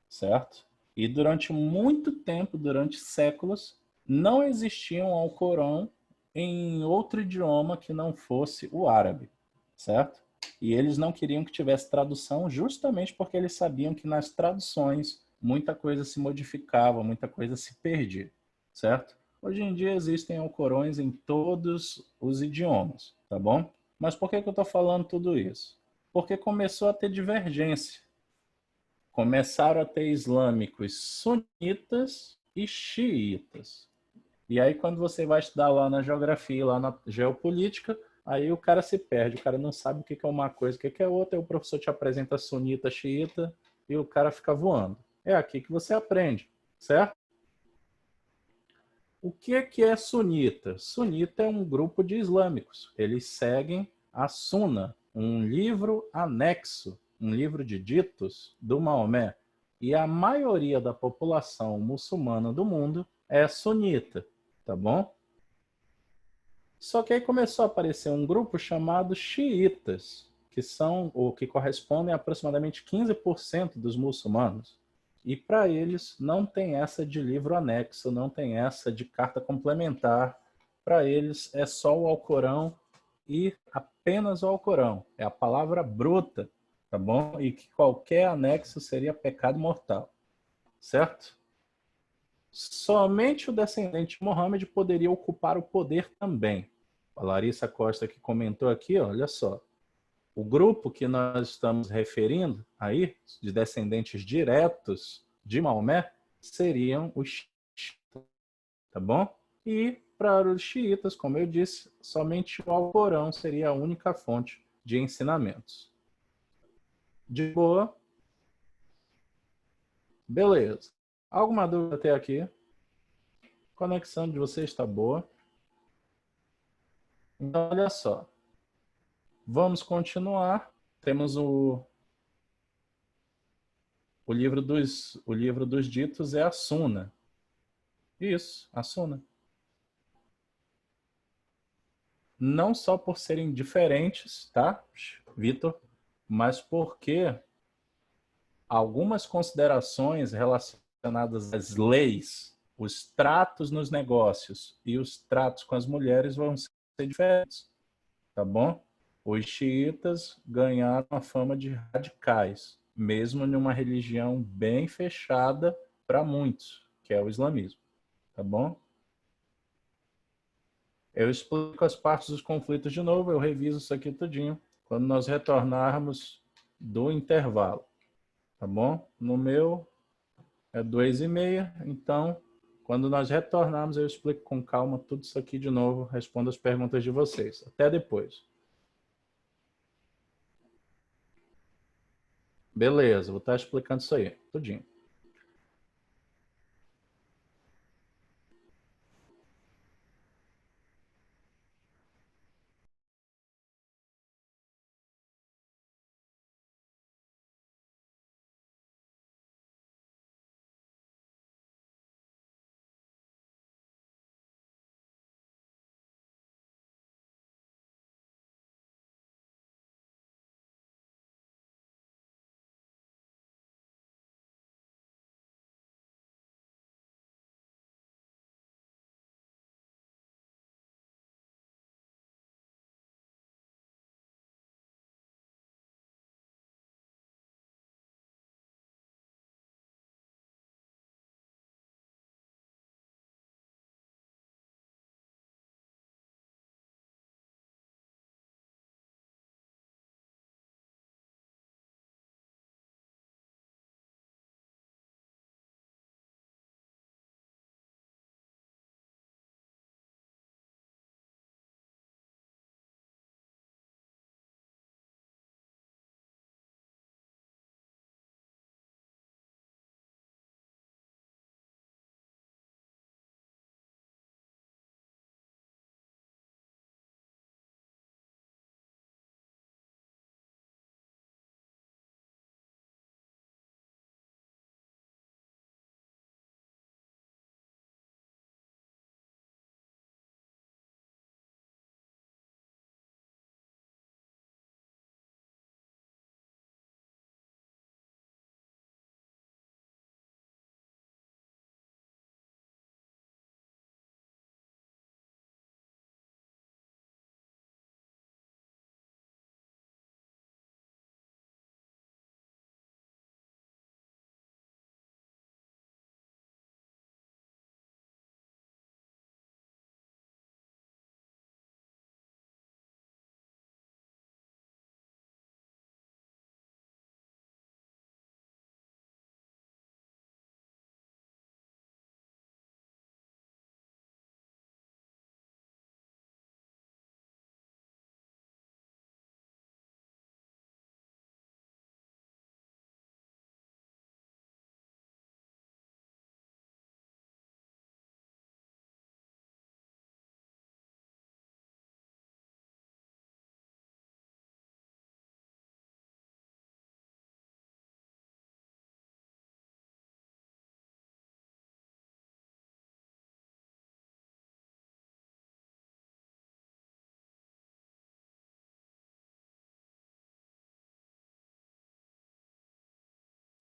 certo? E durante muito tempo, durante séculos, não existia um Alcorão em outro idioma que não fosse o árabe, certo? E eles não queriam que tivesse tradução justamente porque eles sabiam que nas traduções muita coisa se modificava, muita coisa se perdia, certo? Hoje em dia existem Alcorões em todos os idiomas, tá bom? Mas por que eu estou falando tudo isso? Porque começou a ter divergência. Começaram a ter islâmicos sunitas e xiitas. E aí, quando você vai estudar lá na geografia, lá na geopolítica, aí o cara se perde, o cara não sabe o que é uma coisa, o que é outra, aí o professor te apresenta sunita, xiita, e o cara fica voando. É aqui que você aprende, certo? O que é sunita? Sunita é um grupo de islâmicos. Eles seguem a Suna, um livro anexo um livro de ditos do Maomé, e a maioria da população muçulmana do mundo é sunita, tá bom? Só que aí começou a aparecer um grupo chamado xiitas, que são ou que correspondem a aproximadamente 15% dos muçulmanos. E para eles não tem essa de livro anexo, não tem essa de carta complementar. Para eles é só o Alcorão e apenas o Alcorão. É a palavra bruta, tá bom? E que qualquer anexo seria pecado mortal, certo? Somente o descendente de Mohammed poderia ocupar o poder também. A Larissa Costa que comentou aqui, olha só. O grupo que nós estamos referindo aí, de descendentes diretos de Maomé, seriam os xiitas, tá bom? E para os xiitas, como eu disse, somente o Alcorão seria a única fonte de ensinamentos. De boa? Beleza. Alguma dúvida até aqui? A conexão de vocês está boa? Então, olha só. Vamos continuar. Temos o livro dos ditos é a Suna. Isso, a Suna. Não só por serem diferentes, tá, Vitor? Mas porque algumas considerações relacionadas às leis, os tratos nos negócios e os tratos com as mulheres vão ser diferentes, tá bom? Os xiitas ganharam a fama de radicais, mesmo numa religião bem fechada para muitos, que é o islamismo, tá bom? Eu explico as partes dos conflitos de novo, eu reviso isso aqui tudinho quando nós retornarmos do intervalo, tá bom? No meu é 2h30, então quando nós retornarmos eu explico com calma tudo isso aqui de novo, respondo as perguntas de vocês. Até depois. Beleza, vou estar explicando isso aí, tudinho.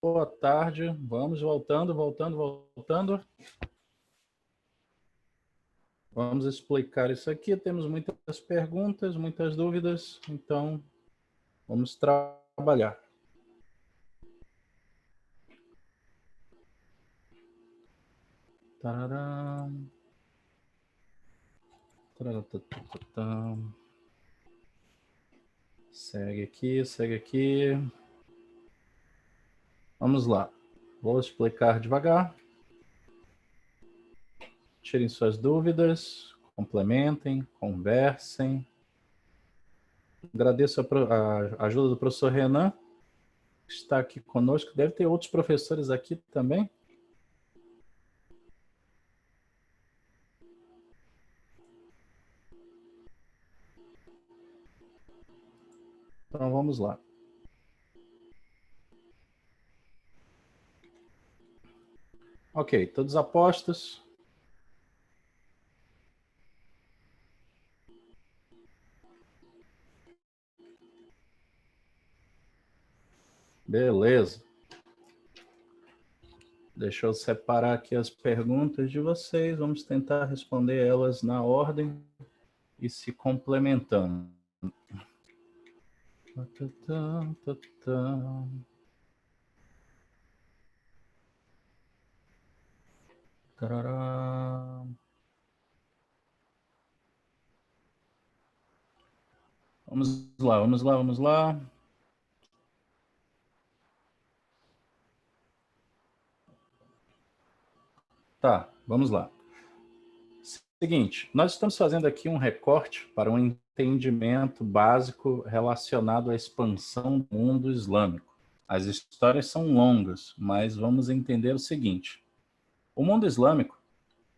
boa tarde. Vamos voltando. Vamos explicar isso aqui. Temos muitas perguntas, muitas dúvidas, então vamos trabalhar. Tararam. Tararam. Segue aqui. Vamos lá. Vou explicar devagar. Tirem suas dúvidas, complementem, conversem. Agradeço a ajuda do professor Renan, que está aqui conosco. Deve ter outros professores aqui também. Então vamos lá. Ok, todos apostos. Beleza. Deixa eu separar aqui as perguntas de vocês. Vamos tentar responder elas na ordem e se complementando. Vamos lá. Tá, vamos lá. Seguinte, nós estamos fazendo aqui um recorte para um entendimento básico relacionado à expansão do mundo islâmico. As histórias são longas, mas vamos entender o seguinte. O mundo islâmico,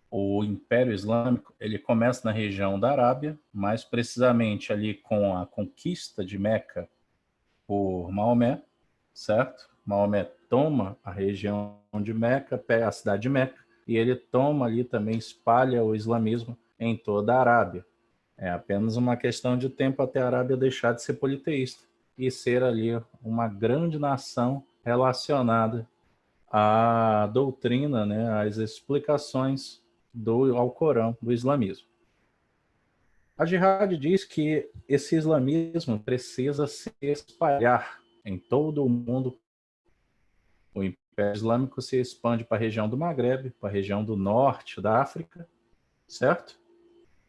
o Império Islâmico, ele começa na região da Arábia, mais precisamente ali com a conquista de Meca por Maomé, certo? Maomé toma a região de Meca, a cidade de Meca, e ele toma ali também, espalha o islamismo em toda a Arábia. É apenas uma questão de tempo até a Arábia deixar de ser politeísta e ser ali uma grande nação relacionada à doutrina, né, às explicações do Alcorão, do islamismo. A Jihad diz que esse islamismo precisa se espalhar em todo o mundo. O Império Islâmico se expande para a região do Maghreb, para a região do norte da África, certo?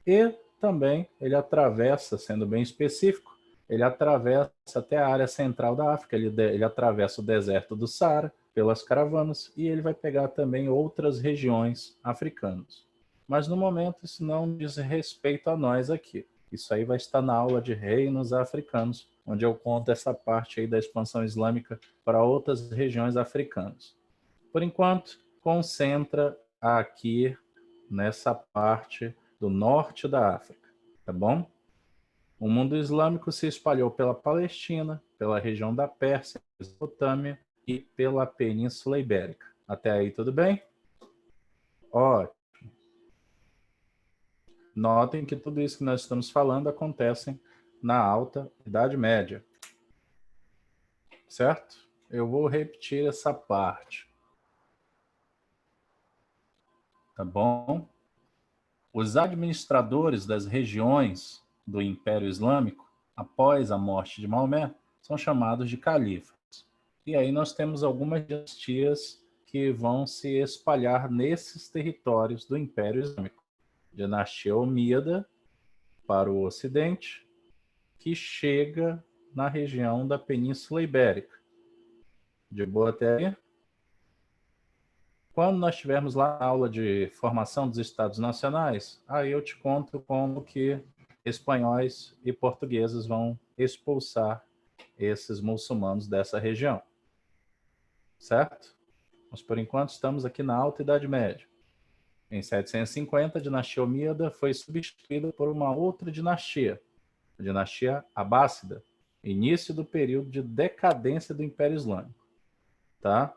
E também ele atravessa, sendo bem específico, ele atravessa até a área central da África, ele atravessa o deserto do Saara pelas caravanas e ele vai pegar também outras regiões africanas. Mas no momento isso não diz respeito a nós aqui. Isso aí vai estar na aula de reinos africanos, onde eu conto essa parte aí da expansão islâmica para outras regiões africanas. Por enquanto, concentra aqui nessa parte do norte da África, tá bom? O mundo islâmico se espalhou pela Palestina, pela região da Pérsia, Mesopotâmia e pela Península Ibérica. Até aí tudo bem? Ótimo. Notem que tudo isso que nós estamos falando acontece na Alta Idade Média. Certo? Eu vou repetir essa parte. Tá bom? Os administradores das regiões do Império Islâmico, após a morte de Maomé, são chamados de califas. E aí nós temos algumas dinastias que vão se espalhar nesses territórios do Império Islâmico. Dinastia Omíada para o ocidente, que chega na região da Península Ibérica. De boa até aí? Quando nós tivermos lá a aula de formação dos Estados Nacionais, aí eu te conto como que espanhóis e portugueses vão expulsar esses muçulmanos dessa região. Certo? Mas por enquanto estamos aqui na Alta Idade Média. Em 750, a dinastia Omíada foi substituída por uma outra dinastia, a dinastia Abássida, início do período de decadência do Império Islâmico. Tá?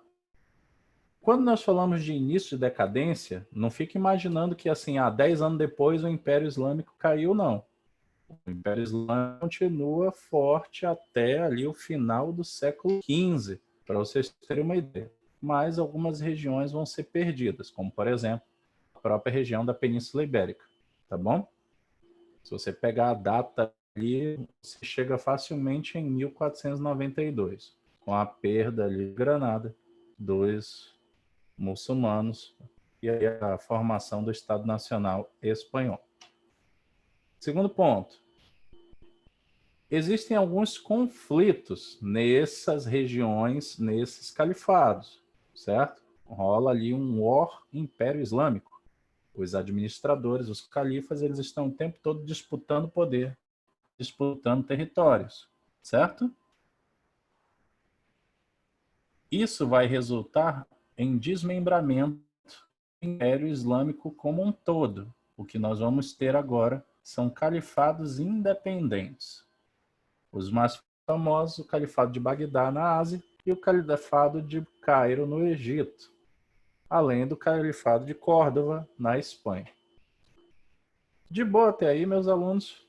Quando nós falamos de início de decadência, não fique imaginando que assim, 10 anos depois o Império Islâmico caiu, não. O Império Islâmico continua forte até ali o final do século XV, para vocês terem uma ideia. Mas algumas regiões vão ser perdidas, como, por exemplo, a própria região da Península Ibérica, tá bom? Se você pegar a data ali, você chega facilmente em 1492, com a perda ali de Granada dos muçulmanos e aí a formação do Estado Nacional Espanhol. Segundo ponto, existem alguns conflitos nessas regiões, nesses califados, certo? Rola ali um war império islâmico. Os administradores, os califas, eles estão o tempo todo disputando poder, disputando territórios, certo? Isso vai resultar em desmembramento do Império Islâmico como um todo. O que nós vamos ter agora são califados independentes. Os mais famosos, o Califado de Bagdá na Ásia e o Califado de Cairo no Egito, além do Califado de Córdoba na Espanha. De boa até aí, meus alunos?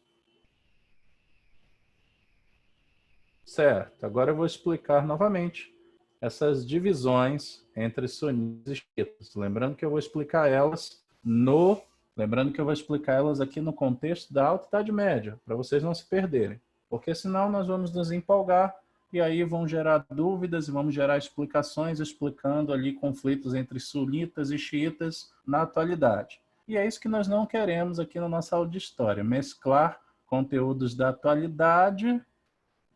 Certo, agora eu vou explicar novamente essas divisões entre sunitas e xiitas. Lembrando que eu vou explicar elas aqui no contexto da Alta Idade Média, para vocês não se perderem. Porque senão nós vamos nos empolgar e aí vão gerar dúvidas e vamos gerar explicações explicando ali conflitos entre sunitas e xiitas na atualidade. E é isso que nós não queremos aqui na nossa aula de história, mesclar conteúdos da atualidade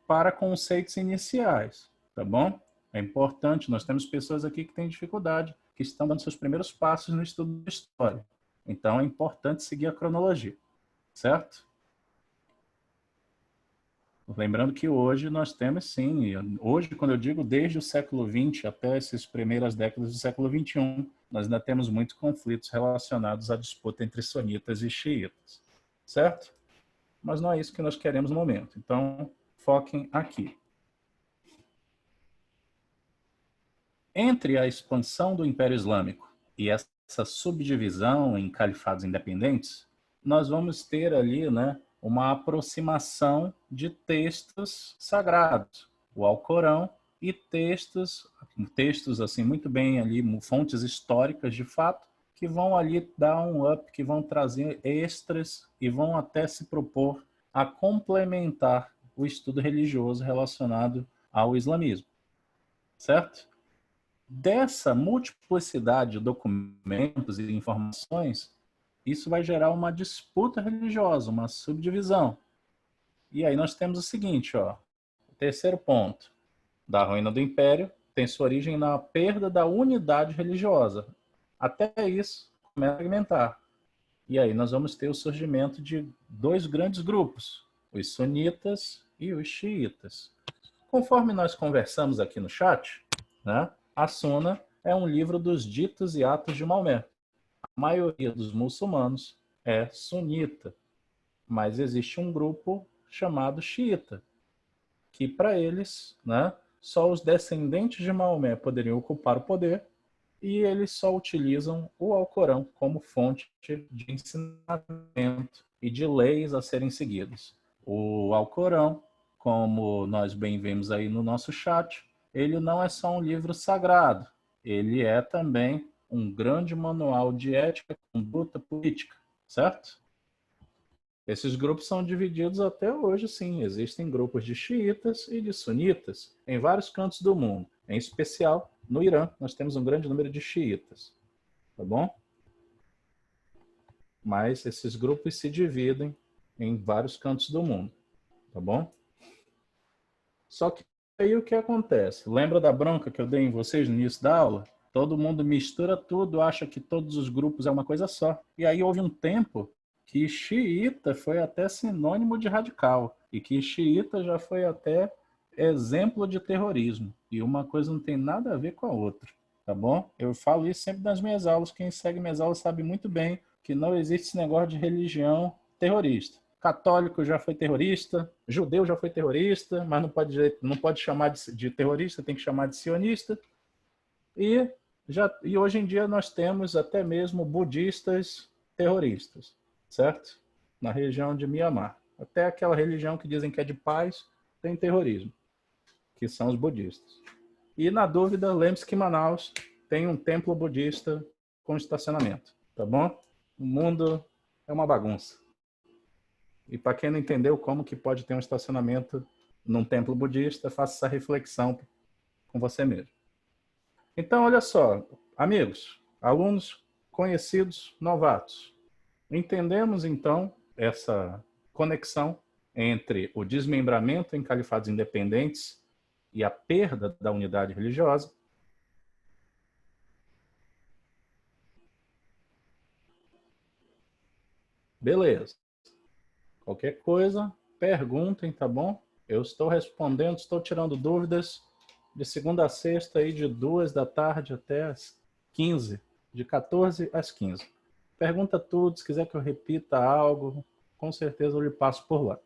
para conceitos iniciais, tá bom? É importante, nós temos pessoas aqui que têm dificuldade, que estão dando seus primeiros passos no estudo de história. Então, é importante seguir a cronologia, certo? Lembrando que hoje nós temos, sim, hoje, quando eu digo desde o século XX até essas primeiras décadas do século XXI, nós ainda temos muitos conflitos relacionados à disputa entre sunitas e xiitas, certo? Mas não é isso que nós queremos no momento. Então, foquem aqui. Entre a expansão do Império Islâmico e essa subdivisão em califados independentes, nós vamos ter ali, né, uma aproximação de textos sagrados, o Alcorão e textos assim muito bem ali, fontes históricas de fato, que vão ali dar um up, que vão trazer extras e vão até se propor a complementar o estudo religioso relacionado ao islamismo, certo? Dessa multiplicidade de documentos e informações, isso vai gerar uma disputa religiosa, uma subdivisão. E aí nós temos o seguinte, ó, o terceiro ponto da ruína do império tem sua origem na perda da unidade religiosa. Até isso começa a fragmentar. E aí nós vamos ter o surgimento de dois grandes grupos, os sunitas e os xiitas. Conforme nós conversamos aqui no chat, né, a Suna é um livro dos ditos e atos de Maomé. A maioria dos muçulmanos é sunita, mas existe um grupo chamado xiita, que para eles, né, só os descendentes de Maomé poderiam ocupar o poder e eles só utilizam o Alcorão como fonte de ensinamento e de leis a serem seguidas. O Alcorão, como nós bem vemos aí no nosso chat, ele não é só um livro sagrado, ele é também um grande manual de ética, conduta política, certo? Esses grupos são divididos até hoje, sim. Existem grupos de xiitas e de sunitas em vários cantos do mundo. Em especial, no Irã, nós temos um grande número de xiitas. Tá bom? Mas esses grupos se dividem em vários cantos do mundo. Tá bom? Só que aí o que acontece? Lembra da bronca que eu dei em vocês no início da aula? Todo mundo mistura tudo, acha que todos os grupos é uma coisa só. E aí houve um tempo que xiita foi até sinônimo de radical e que xiita já foi até exemplo de terrorismo. E uma coisa não tem nada a ver com a outra, tá bom? Eu falo isso sempre nas minhas aulas. Quem segue minhas aulas sabe muito bem que não existe esse negócio de religião terrorista. Católico já foi terrorista, judeu já foi terrorista, mas não pode chamar de terrorista, tem que chamar de sionista. E hoje em dia nós temos até mesmo budistas terroristas, certo? Na região de Mianmar. Até aquela religião que dizem que é de paz, tem terrorismo, que são os budistas. E na dúvida, lembre-se que Manaus tem um templo budista com estacionamento, tá bom? O mundo é uma bagunça. E para quem não entendeu como que pode ter um estacionamento num templo budista, faça essa reflexão com você mesmo. Então, olha só, amigos, alunos, conhecidos, novatos. Entendemos, então, essa conexão entre o desmembramento em califados independentes e a perda da unidade religiosa. Beleza. Qualquer coisa, perguntem, tá bom? Eu estou respondendo, estou tirando dúvidas de segunda a sexta, aí de 2 da tarde até as 15, de 14 às 15. Pergunta tudo, se quiser que eu repita algo, com certeza eu lhe passo por lá.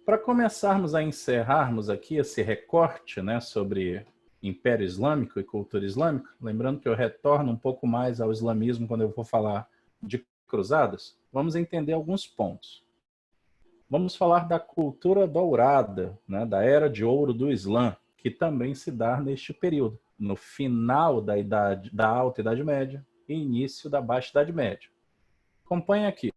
Para começarmos a encerrarmos aqui esse recorte, né, sobre Império Islâmico e cultura islâmica, lembrando que eu retorno um pouco mais ao islamismo quando eu vou falar de cruzadas, vamos entender alguns pontos. Vamos falar da cultura dourada, né, da era de ouro do Islã, que também se dá neste período, no final da Alta Idade Média e início da Baixa Idade Média. Acompanhe aqui.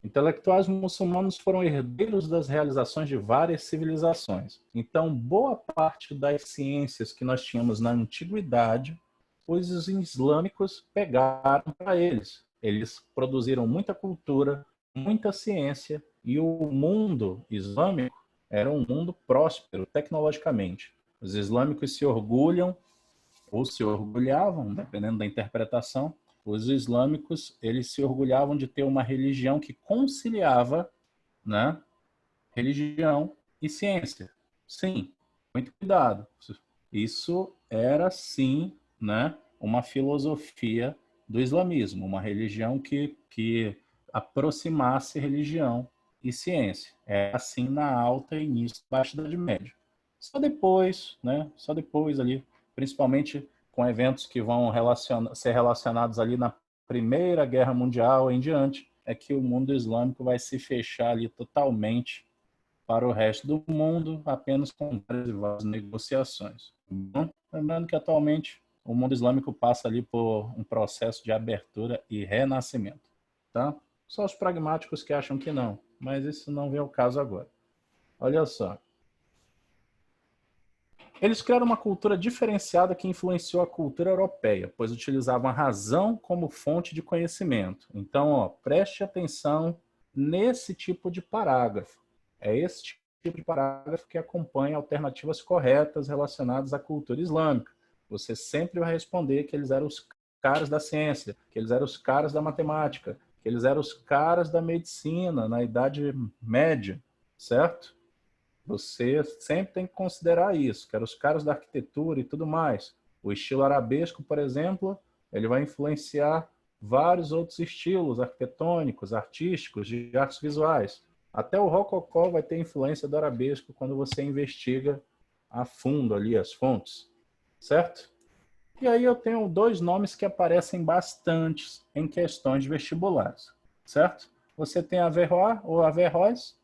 Intelectuais muçulmanos foram herdeiros das realizações de várias civilizações. Então, boa parte das ciências que nós tínhamos na antiguidade, os islâmicos pegaram para eles. Eles produziram muita cultura, muita ciência, e o mundo islâmico era um mundo próspero tecnologicamente. Os islâmicos se orgulham, ou se orgulhavam, dependendo da interpretação, os islâmicos, eles se orgulhavam de ter uma religião que conciliava, né, religião e ciência. Sim, muito cuidado. Isso era, sim, né, uma filosofia do islamismo, uma religião que aproximasse religião e ciência. É assim na alta e início da Baixa Idade Média. Só depois, né, só depois ali, principalmente com eventos que vão ser relacionados ali na Primeira Guerra Mundial em diante, é que o mundo islâmico vai se fechar ali totalmente para o resto do mundo, apenas com várias negociações. Lembrando que atualmente o mundo islâmico passa ali por um processo de abertura e renascimento. Tá? Só os pragmáticos que acham que não, mas isso não vem ao caso agora. Olha só. Eles criaram uma cultura diferenciada que influenciou a cultura europeia, pois utilizavam a razão como fonte de conhecimento. Então, ó, preste atenção nesse tipo de parágrafo. É esse tipo de parágrafo que acompanha alternativas corretas relacionadas à cultura islâmica. Você sempre vai responder que eles eram os caras da ciência, que eles eram os caras da matemática, que eles eram os caras da medicina na Idade Média, certo? Você sempre tem que considerar isso, que eram os caras da arquitetura e tudo mais. O estilo arabesco, por exemplo, ele vai influenciar vários outros estilos arquitetônicos, artísticos, de artes visuais. Até o rococó vai ter influência do arabesco quando você investiga a fundo ali as fontes, certo? E aí eu tenho 2 nomes que aparecem bastante em questões vestibulares, certo? Você tem Averroes ou Averroes,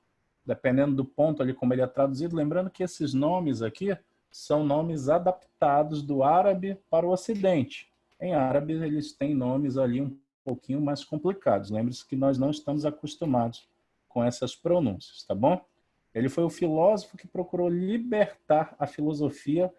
dependendo do ponto ali como ele é traduzido, lembrando que esses nomes aqui são nomes adaptados do árabe para o ocidente. Em árabe eles têm nomes ali um pouquinho mais complicados. Lembre-se que nós não estamos acostumados com essas pronúncias, tá bom? Ele foi o filósofo que procurou libertar a filosofia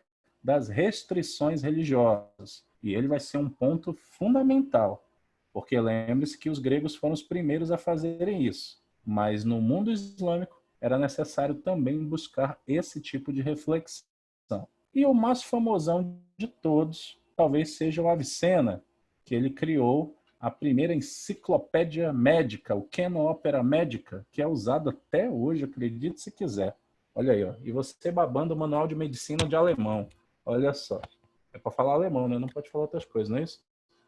das restrições religiosas. E ele vai ser um ponto fundamental, porque lembre-se que os gregos foram os primeiros a fazerem isso. Mas no mundo islâmico era necessário também buscar esse tipo de reflexão. E o mais famosão de todos talvez seja o Avicena, que ele criou a primeira enciclopédia médica, o Canon Opera Médica, que é usado até hoje, acredite se quiser. Olha aí, ó. E você babando o manual de medicina de alemão. Olha só. É para falar alemão, né? Não pode falar outras coisas, não é isso?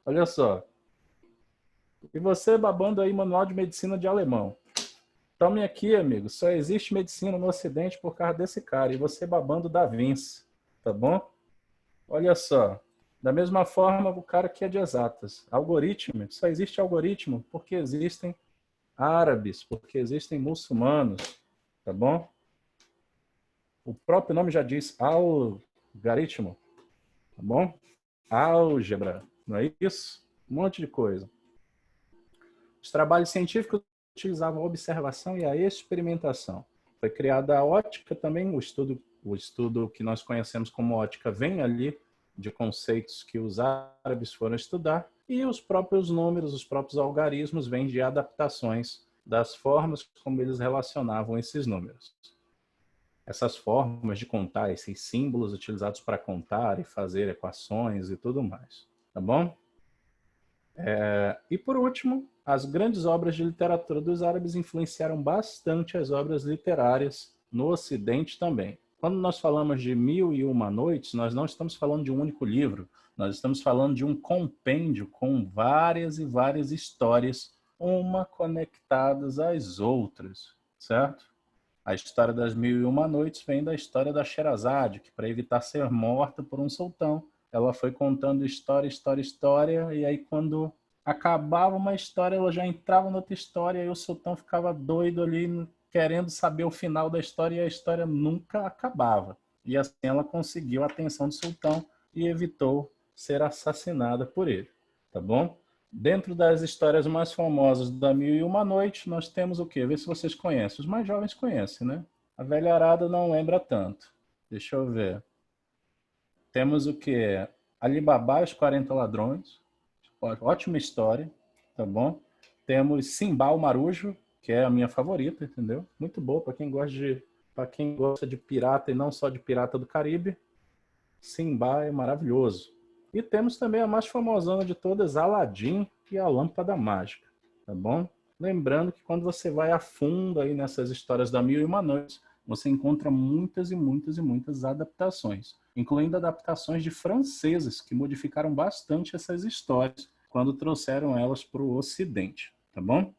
Olha só. E você babando aí manual de medicina de alemão. Tome aqui, amigo. Só existe medicina no Ocidente por causa desse cara. E você babando Da Vinci. Tá bom? Olha só. Da mesma forma, o cara que é de exatas. Algoritmo. Só existe algoritmo porque existem árabes, porque existem muçulmanos. tá bom? O próprio nome já diz algarismo, tá bom? Álgebra, não é isso? Um monte de coisa. Os trabalhos científicos utilizavam a observação e a experimentação. Foi criada a ótica também, o estudo que nós conhecemos como ótica vem ali de conceitos que os árabes foram estudar, e os próprios números, os próprios algarismos vêm de adaptações das formas como eles relacionavam esses números. Essas formas de contar, esses símbolos utilizados para contar e fazer equações e tudo mais, tá bom? E por último, as grandes obras de literatura dos árabes influenciaram bastante as obras literárias no Ocidente também. Quando nós falamos de Mil e Uma Noites, nós não estamos falando de um único livro, nós estamos falando de um compêndio com várias e várias histórias, uma conectadas às outras, certo? A história das Mil e Uma Noites vem da história da Sherazade, que para evitar ser morta por um sultão, ela foi contando história, e aí quando acabava uma história, ela já entrava noutra história, e o sultão ficava doido ali, querendo saber o final da história, e a história nunca acabava. E assim ela conseguiu a atenção do sultão e evitou ser assassinada por ele, tá bom? Dentro das histórias mais famosas da Mil e Uma Noite, nós temos o quê? Vê se vocês conhecem. Os mais jovens conhecem, né? A velharada não lembra tanto. Deixa eu ver. Temos o quê? Ali Babá e os 40 Ladrões. Ótima história, tá bom? Temos Simba o Marujo, que é a minha favorita, entendeu? Muito boa para quem gosta de pirata e não só de Pirata do Caribe. Simba é maravilhoso. E temos também a mais famosona de todas, Aladim e a Lâmpada Mágica, tá bom? Lembrando que quando você vai a fundo aí nessas histórias da Mil e Uma Noites, você encontra muitas e muitas e muitas adaptações, incluindo adaptações de franceses que modificaram bastante essas histórias quando trouxeram elas para o Ocidente, tá bom?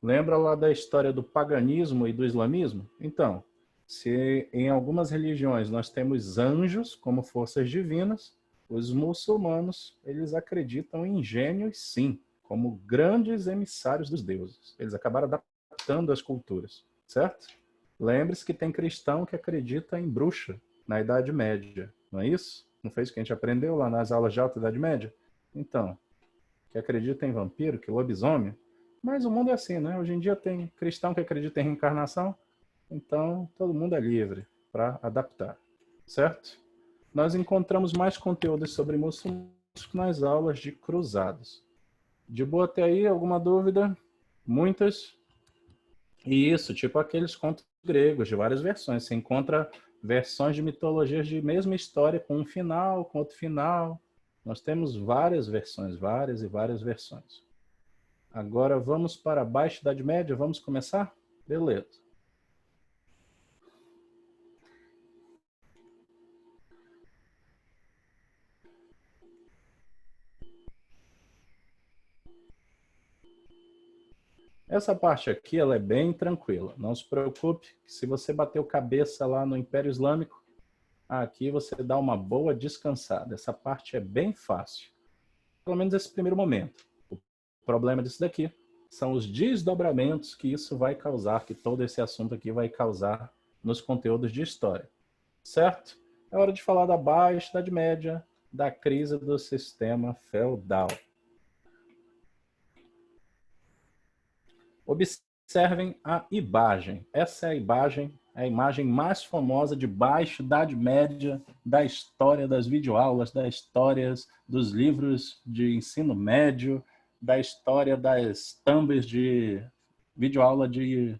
Lembra lá da história do paganismo e do islamismo? Então, se em algumas religiões nós temos anjos como forças divinas, os muçulmanos, eles acreditam em gênios, sim, como grandes emissários dos deuses. Eles acabaram adaptando as culturas, certo? Lembre-se que tem cristão que acredita em bruxa na Idade Média, não é isso? Não foi isso que a gente aprendeu lá nas aulas de Alta Idade Média? Então, que acredita em vampiro, que lobisomem, mas o mundo é assim, né? Hoje em dia tem cristão que acredita em reencarnação, então todo mundo é livre para adaptar, certo? Nós encontramos mais conteúdos sobre muçulmanos nas aulas de cruzados. De boa até aí, alguma dúvida? Muitas? E isso, tipo aqueles contos gregos de várias versões. Você encontra versões de mitologias de mesma história com um final, com outro final. Nós temos várias versões, várias e várias versões. Agora vamos para a Baixa Idade Média, vamos começar? Beleza. Essa parte aqui ela é bem tranquila. Não se preocupe, que se você bateu cabeça lá no Império Islâmico, aqui você dá uma boa descansada. Essa parte é bem fácil. Pelo menos esse primeiro momento. O problema disso daqui são os desdobramentos que isso vai causar, que todo esse assunto aqui vai causar nos conteúdos de história. Certo? É hora de falar da Baixa Idade Média, da crise do sistema feudal. Observem a imagem. Essa é a imagem mais famosa de Baixa Idade Média da história das videoaulas, das histórias dos livros de ensino médio, da história das thumbs de videoaula de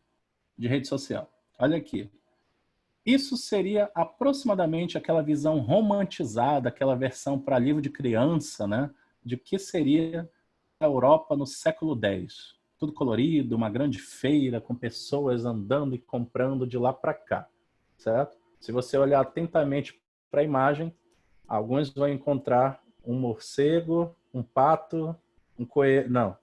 rede social. Olha aqui. Isso seria aproximadamente aquela visão romantizada, aquela versão para livro de criança, né? De que seria a Europa no século X. Tudo colorido, uma grande feira com pessoas andando e comprando de lá para cá, certo? Se você olhar atentamente para a imagem, alguns vão encontrar um morcego, um pato, um coelho. Não,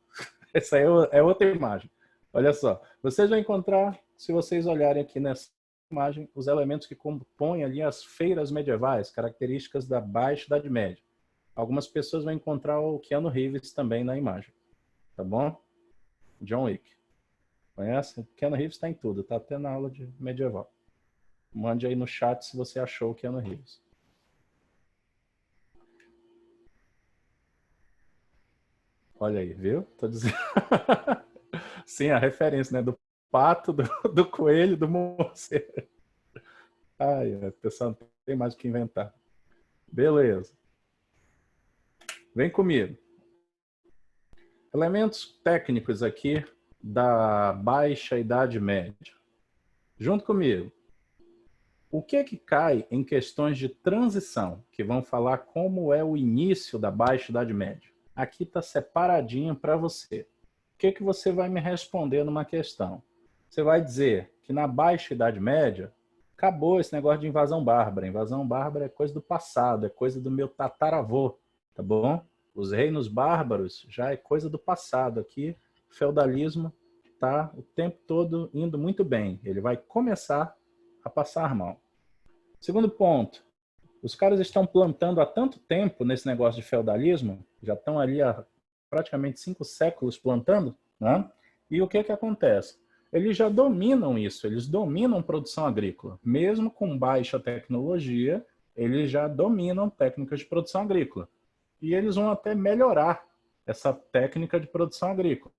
essa é outra imagem. Olha só, vocês vão encontrar, se vocês olharem aqui nessa imagem, os elementos que compõem ali as feiras medievais, características da Baixa Idade Média. Algumas pessoas vão encontrar o Keanu Reeves também na imagem, tá bom? John Wick. Conhece? Keanu Reeves está em tudo, tá até na aula de medieval. Mande aí no chat se você achou o Keanu Reeves. Olha aí, viu? Tô dizendo. Sim, a referência, né? Do pato, do coelho, do morcego. Ai, o pessoal não tem mais o que inventar. Beleza. Vem comigo. Elementos técnicos aqui da Baixa Idade Média. Junto comigo. O que é que cai em questões de transição, que vão falar como é o início da Baixa Idade Média? Aqui está separadinho para você. O que é que você vai me responder numa questão? Você vai dizer que na Baixa Idade Média acabou esse negócio de invasão bárbara. Invasão bárbara é coisa do passado, é coisa do meu tataravô, tá bom? Os reinos bárbaros já é coisa do passado. Aqui, o feudalismo está o tempo todo indo muito bem. Ele vai começar a passar mal. Segundo ponto, os caras estão plantando há tanto tempo nesse negócio de feudalismo, já estão ali há praticamente 5 séculos plantando, né? E o que que acontece? Eles já dominam isso, eles dominam produção agrícola. Mesmo com baixa tecnologia, eles já dominam técnicas de produção agrícola. E eles vão até melhorar essa técnica de produção agrícola.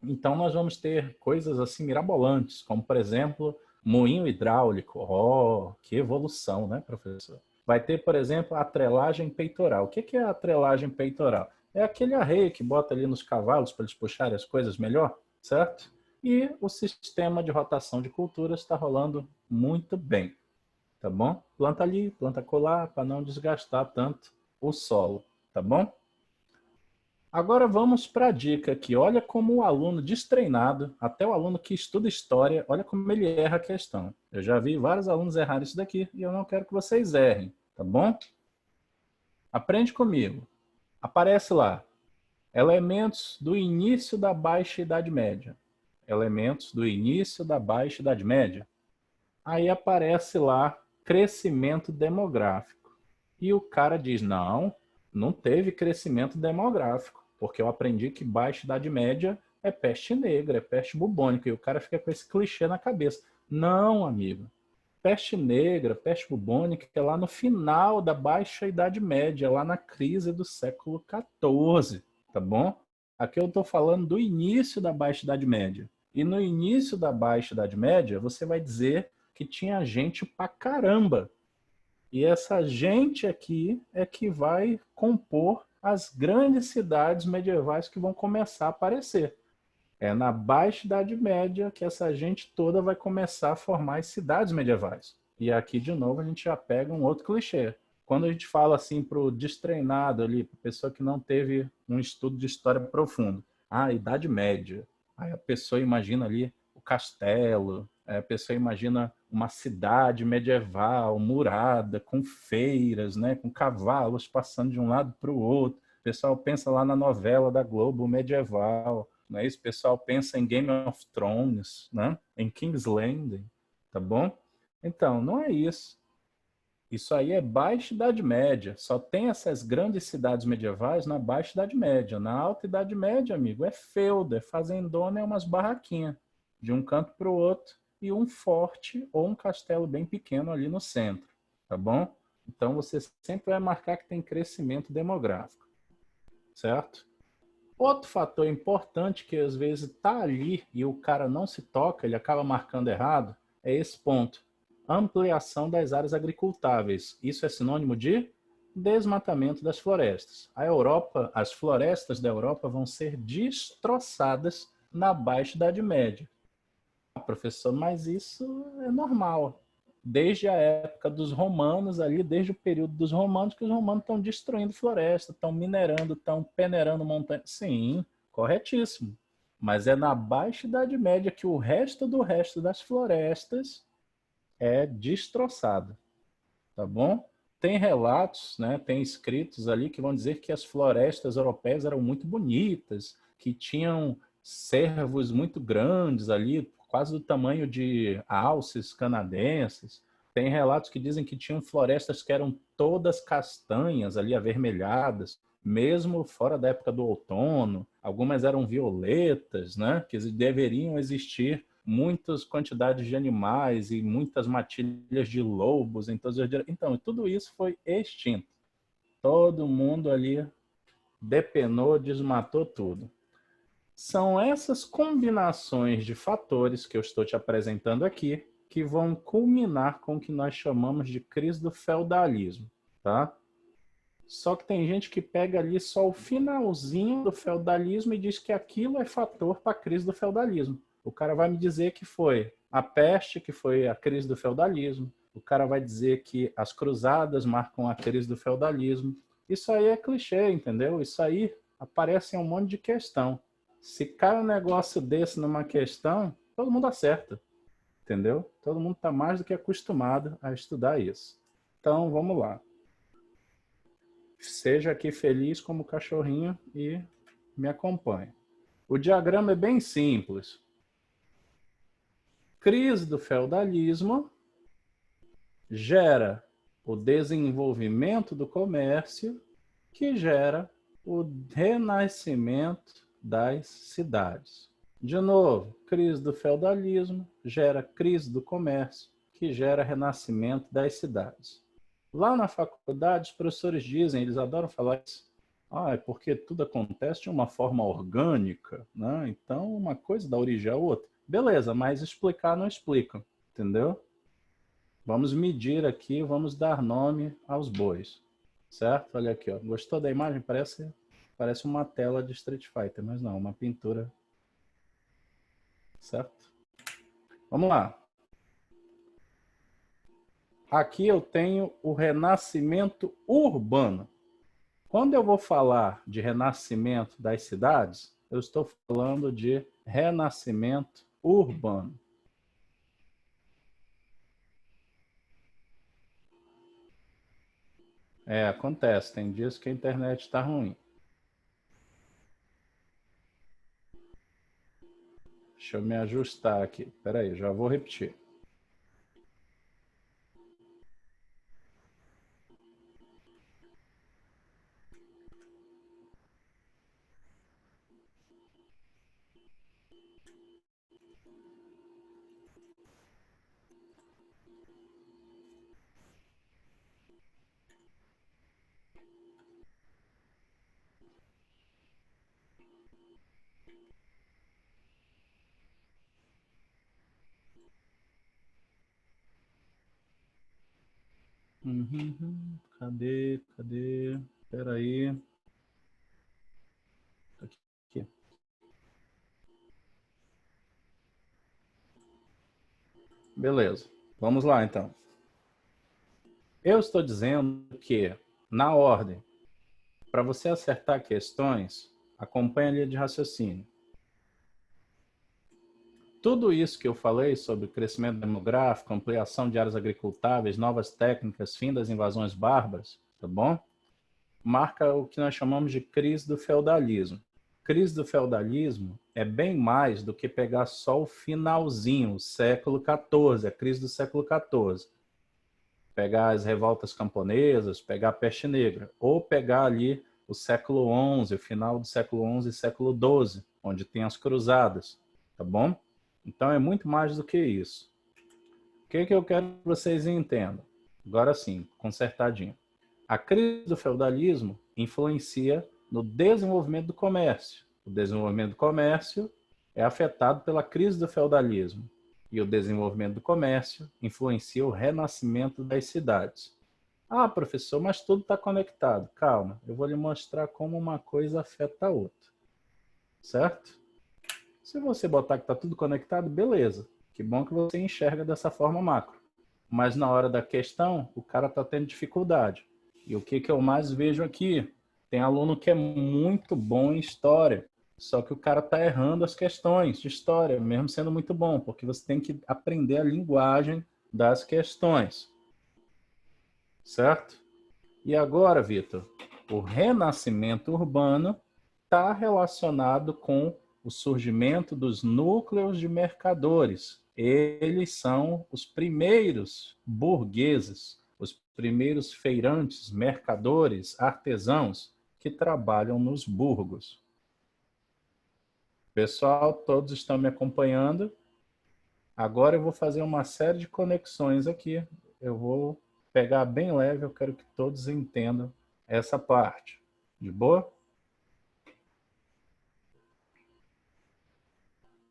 Então, nós vamos ter coisas assim mirabolantes, como, por exemplo, moinho hidráulico. Oh, que evolução, né, professor? Vai ter, por exemplo, a atrelagem peitoral. O que é a atrelagem peitoral? É aquele arreio que bota ali nos cavalos para eles puxarem as coisas melhor, certo? E o sistema de rotação de culturas está rolando muito bem, tá bom? Planta ali, planta colar, para não desgastar tanto o solo, tá bom? Agora vamos para a dica aqui. Olha como o aluno destreinado, até o aluno que estuda história, olha como ele erra a questão. Eu já vi vários alunos errar isso daqui e eu não quero que vocês errem, tá bom? Aprende comigo. Aparece lá, elementos do início da Baixa Idade Média. Elementos do início da Baixa Idade Média. Aí aparece lá, crescimento demográfico. E o cara diz, não, não teve crescimento demográfico, porque eu aprendi que Baixa Idade Média é peste negra, é peste bubônica, e o cara fica com esse clichê na cabeça. Não, amigo. Peste negra, peste bubônica, é lá no final da Baixa Idade Média, lá na crise do século XIV, tá bom? Aqui eu estou falando do início da Baixa Idade Média. E no início da Baixa Idade Média, você vai dizer que tinha gente pra caramba. E essa gente aqui é que vai compor as grandes cidades medievais que vão começar a aparecer. É na Baixa Idade Média que essa gente toda vai começar a formar as cidades medievais. E aqui, de novo, a gente já pega um outro clichê. Quando a gente fala assim para o destreinado ali, para a pessoa que não teve um estudo de história profundo, Idade Média. Aí a pessoa imagina ali o castelo, a pessoa imagina uma cidade medieval, murada, com feiras, né, com cavalos passando de um lado para o outro. O pessoal pensa lá na novela da Globo medieval, né? Esse pessoal pensa em Game of Thrones, né? Em King's Landing, tá bom? Então, não é isso. Isso aí é Baixa Idade Média. Só tem essas grandes cidades medievais na Baixa Idade Média. Na Alta Idade Média, amigo, é feudo, é fazendona, é umas barraquinhas de um canto para o outro e um forte ou um castelo bem pequeno ali no centro, tá bom? Então você sempre vai marcar que tem crescimento demográfico, certo? Outro fator importante que às vezes está ali e o cara não se toca, ele acaba marcando errado, é esse ponto. Ampliação das áreas agricultáveis. Isso é sinônimo de desmatamento das florestas. A Europa, as florestas da Europa vão ser destroçadas na Baixa Idade Média. Professor, mas isso é normal. Desde a época dos romanos, ali, desde o período dos romanos, que os romanos estão destruindo floresta, estão minerando, estão peneirando montanhas. Sim, corretíssimo. Mas é na Baixa Idade Média que o resto do resto das florestas é destroçado, tá bom? Tem relatos, né, tem escritos ali que vão dizer que as florestas europeias eram muito bonitas, que tinham cervos muito grandes ali, quase do tamanho de alces canadenses. Tem relatos que dizem que tinham florestas que eram todas castanhas ali, avermelhadas. mesmo fora da época do outono. Algumas eram violetas, né? Que deveriam existir muitas quantidades de animais e muitas matilhas de lobos. Então, tudo isso foi extinto. Todo mundo ali depenou, desmatou tudo. São essas combinações de fatores que eu estou te apresentando aqui que vão culminar com o que nós chamamos de crise do feudalismo, tá? Só que tem gente que pega ali só o finalzinho do feudalismo e diz que aquilo é fator para a crise do feudalismo. O cara vai me dizer que foi a peste que foi a crise do feudalismo. O cara vai dizer que as cruzadas marcam a crise do feudalismo. Isso aí é clichê, entendeu? Isso aí aparece em um monte de questão. Se cai um negócio desse numa questão, todo mundo acerta, entendeu? Todo mundo está mais do que acostumado a estudar isso. Então, vamos lá. Seja aqui feliz como cachorrinho e me acompanhe. O diagrama é bem simples. Crise do feudalismo gera o desenvolvimento do comércio, que gera o renascimento das cidades. De novo, crise do feudalismo gera crise do comércio, que gera renascimento das cidades. Lá na faculdade, os professores dizem, eles adoram falar isso, é porque tudo acontece de uma forma orgânica, né? Então uma coisa dá origem à outra. Beleza, mas explicar não explica, entendeu? Vamos medir aqui, vamos dar nome aos bois, certo? Olha aqui, ó. Gostou da imagem? Parece uma tela de Street Fighter, mas não, uma pintura, certo? Vamos lá. Aqui eu tenho o renascimento urbano. Quando eu vou falar de renascimento das cidades, eu estou falando de renascimento urbano. Acontece, tem dias que a internet está ruim. Deixa eu me ajustar aqui. Espera aí, já vou repetir. Cadê? Espera aí. Aqui. Beleza. Vamos lá, então. Eu estou dizendo que, na ordem, para você acertar questões, acompanhe a linha de raciocínio. Tudo isso que eu falei sobre crescimento demográfico, ampliação de áreas agricultáveis, novas técnicas, fim das invasões bárbaras, tá bom? Marca o que nós chamamos de crise do feudalismo. Crise do feudalismo é bem mais do que pegar só o finalzinho, o século XIV, a crise do século XIV. Pegar as revoltas camponesas, pegar a peste negra, ou pegar ali o século XI, o final do século XI e século XII, onde tem as cruzadas, tá bom? Então é muito mais do que isso. O que eu quero que vocês entendam? Agora sim, consertadinho. A crise do feudalismo influencia no desenvolvimento do comércio. O desenvolvimento do comércio é afetado pela crise do feudalismo. E o desenvolvimento do comércio influencia o renascimento das cidades. Professor, mas tudo está conectado. Calma, eu vou lhe mostrar como uma coisa afeta a outra. Certo? Se você botar que está tudo conectado, beleza. Que bom que você enxerga dessa forma macro. Mas na hora da questão, o cara está tendo dificuldade. E o que eu mais vejo aqui? Tem aluno que é muito bom em história, só que o cara está errando as questões de história, mesmo sendo muito bom, porque você tem que aprender a linguagem das questões. Certo? E agora, Vitor, o renascimento urbano está relacionado com o surgimento dos núcleos de mercadores. Eles são os primeiros burgueses, os primeiros feirantes, mercadores, artesãos, que trabalham nos burgos. Pessoal, todos estão me acompanhando? Agora eu vou fazer uma série de conexões aqui. Eu vou pegar bem leve, eu quero que todos entendam essa parte. De boa?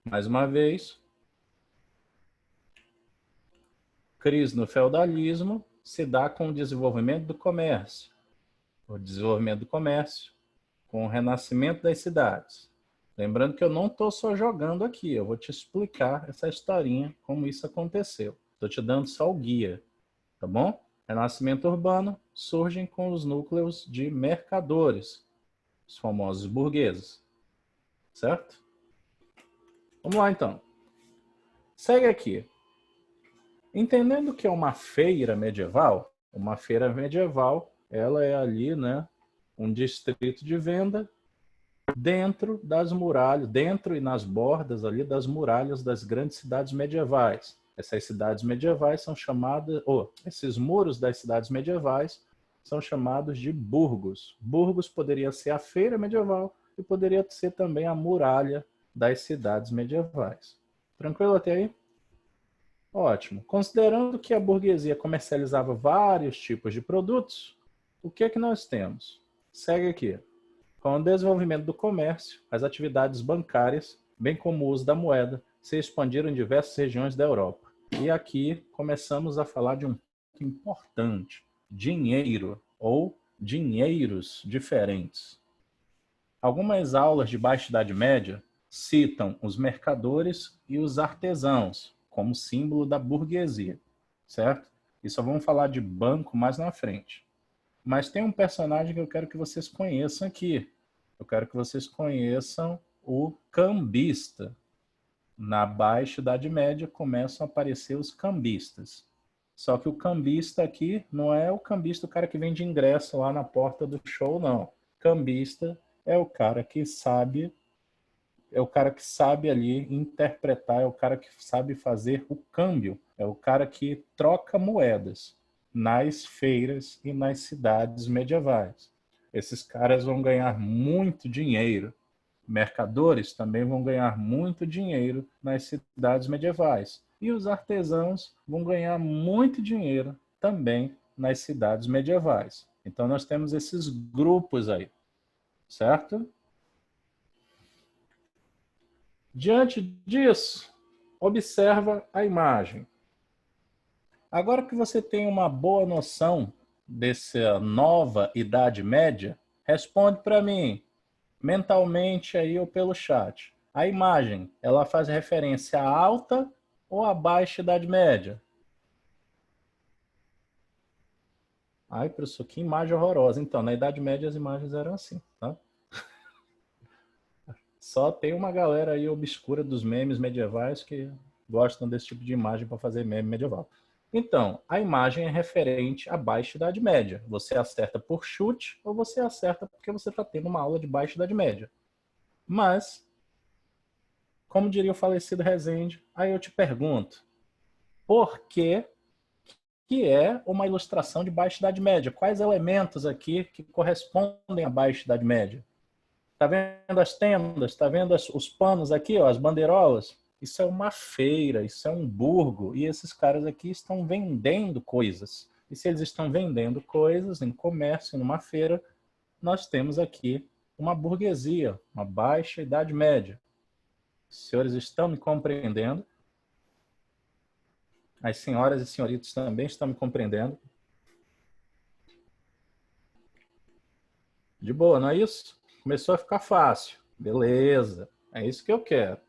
Mais uma vez. Crise no feudalismo se dá com o desenvolvimento do comércio. O desenvolvimento do comércio com o renascimento das cidades. Lembrando que eu não estou só jogando aqui, eu vou te explicar essa historinha, como isso aconteceu. Estou te dando só o guia, tá bom? Renascimento urbano surgem com os núcleos de mercadores, os famosos burgueses, certo? Vamos lá então. Segue aqui. Entendendo que é uma feira medieval, ela é ali, né, um distrito de venda dentro das muralhas, dentro e nas bordas ali das muralhas das grandes cidades medievais. Essas cidades medievais são chamadas, esses muros das cidades medievais são chamados de burgos. Burgos poderia ser a feira medieval e poderia ser também a muralha das cidades medievais. Tranquilo até aí? Ótimo. Considerando que a burguesia comercializava vários tipos de produtos, o que é que nós temos? Segue aqui. Com o desenvolvimento do comércio, as atividades bancárias, bem como o uso da moeda, se expandiram em diversas regiões da Europa. E aqui começamos a falar de um ponto importante: dinheiro ou dinheiros diferentes. Algumas aulas de Baixa Idade Média citam os mercadores e os artesãos como símbolo da burguesia, certo? E só vamos falar de banco mais na frente. Mas tem um personagem que eu quero que vocês conheçam aqui. Eu quero que vocês conheçam o cambista. Na Baixa Idade Média começam a aparecer os cambistas. Só que o cambista aqui não é o cambista, o cara que vende ingresso lá na porta do show, não. Cambista é o cara que sabe, ali interpretar, é o cara que sabe fazer o câmbio, é o cara que troca moedas nas feiras e nas cidades medievais. Esses caras vão ganhar muito dinheiro. Mercadores também vão ganhar muito dinheiro nas cidades medievais. E os artesãos vão ganhar muito dinheiro também nas cidades medievais. Então nós temos esses grupos aí, certo? Diante disso, observa a imagem. Agora que você tem uma boa noção dessa nova Idade Média, responde para mim, mentalmente aí ou pelo chat. A imagem, ela faz referência à alta ou à baixa Idade Média? Ai, professor, que imagem horrorosa. Então, na Idade Média as imagens eram assim, tá? Só tem uma galera aí obscura dos memes medievais que gostam desse tipo de imagem para fazer meme medieval. Então, a imagem é referente à Baixa Idade Média. Você acerta por chute ou você acerta porque você está tendo uma aula de Baixa Idade Média. Mas, como diria o falecido Rezende, aí eu te pergunto, por que é uma ilustração de Baixa Idade Média? Quais elementos aqui que correspondem à Baixa Idade Média? Tá vendo as tendas? Tá vendo os panos aqui, ó, as bandeirolas? Isso é uma feira, isso é um burgo, e esses caras aqui estão vendendo coisas. E se eles estão vendendo coisas em comércio, numa feira, nós temos aqui uma burguesia, uma Baixa Idade Média. Os senhores estão me compreendendo? As senhoras e senhoritos também estão me compreendendo? De boa, não é isso? Começou a ficar fácil. Beleza, é isso que eu quero.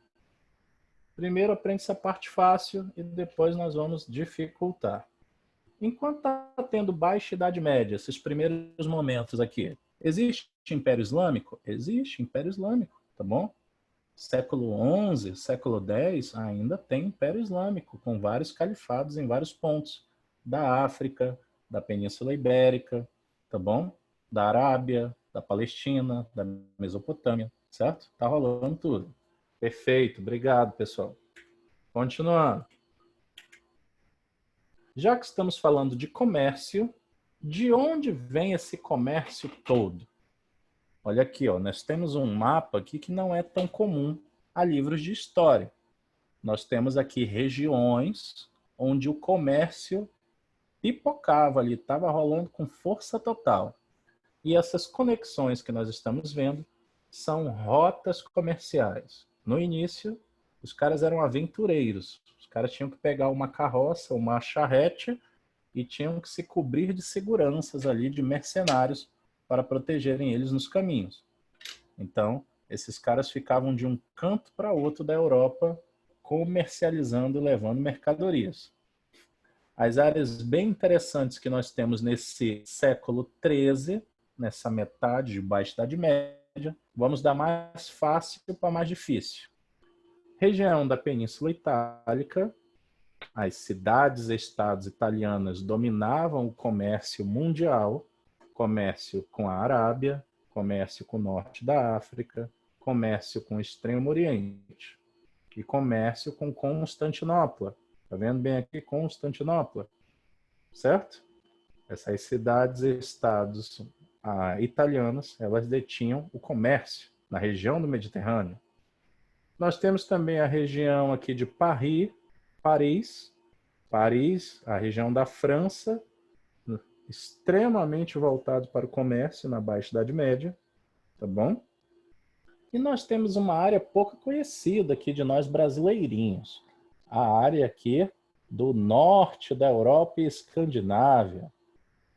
Primeiro aprende essa parte fácil e depois nós vamos dificultar. Enquanto está tendo Baixa Idade Média, esses primeiros momentos aqui, existe Império Islâmico? Existe Império Islâmico, tá bom? Século XI, século X, ainda tem Império Islâmico, com vários califados em vários pontos. Da África, da Península Ibérica, tá bom? Da Arábia, da Palestina, da Mesopotâmia, certo? Tá rolando tudo. Perfeito, obrigado, pessoal. Continuando. Já que estamos falando de comércio, de onde vem esse comércio todo? Olha aqui, ó, nós temos um mapa aqui que não é tão comum a livros de história. Nós temos aqui regiões onde o comércio pipocava ali, estava rolando com força total. E essas conexões que nós estamos vendo são rotas comerciais. No início, os caras eram aventureiros. Os caras tinham que pegar uma carroça, uma charrete e tinham que se cobrir de seguranças ali, de mercenários, para protegerem eles nos caminhos. Então, esses caras ficavam de um canto para outro da Europa, comercializando e levando mercadorias. As áreas bem interessantes que nós temos nesse século XIII, nessa metade de baixa Idade Média, vamos dar mais fácil para mais difícil. Região da Península Itálica, as cidades-estados italianas dominavam o comércio mundial, comércio com a Arábia, comércio com o norte da África, comércio com o Extremo Oriente e comércio com Constantinopla. Está vendo bem aqui Constantinopla, certo? Essas cidades-estados italianas, elas detinham o comércio na região do Mediterrâneo. Nós temos também a região aqui de Paris, a região da França, extremamente voltado para o comércio na Baixa Idade Média, tá bom? E nós temos uma área pouco conhecida aqui de nós brasileirinhos, a área aqui do norte da Europa e Escandinávia.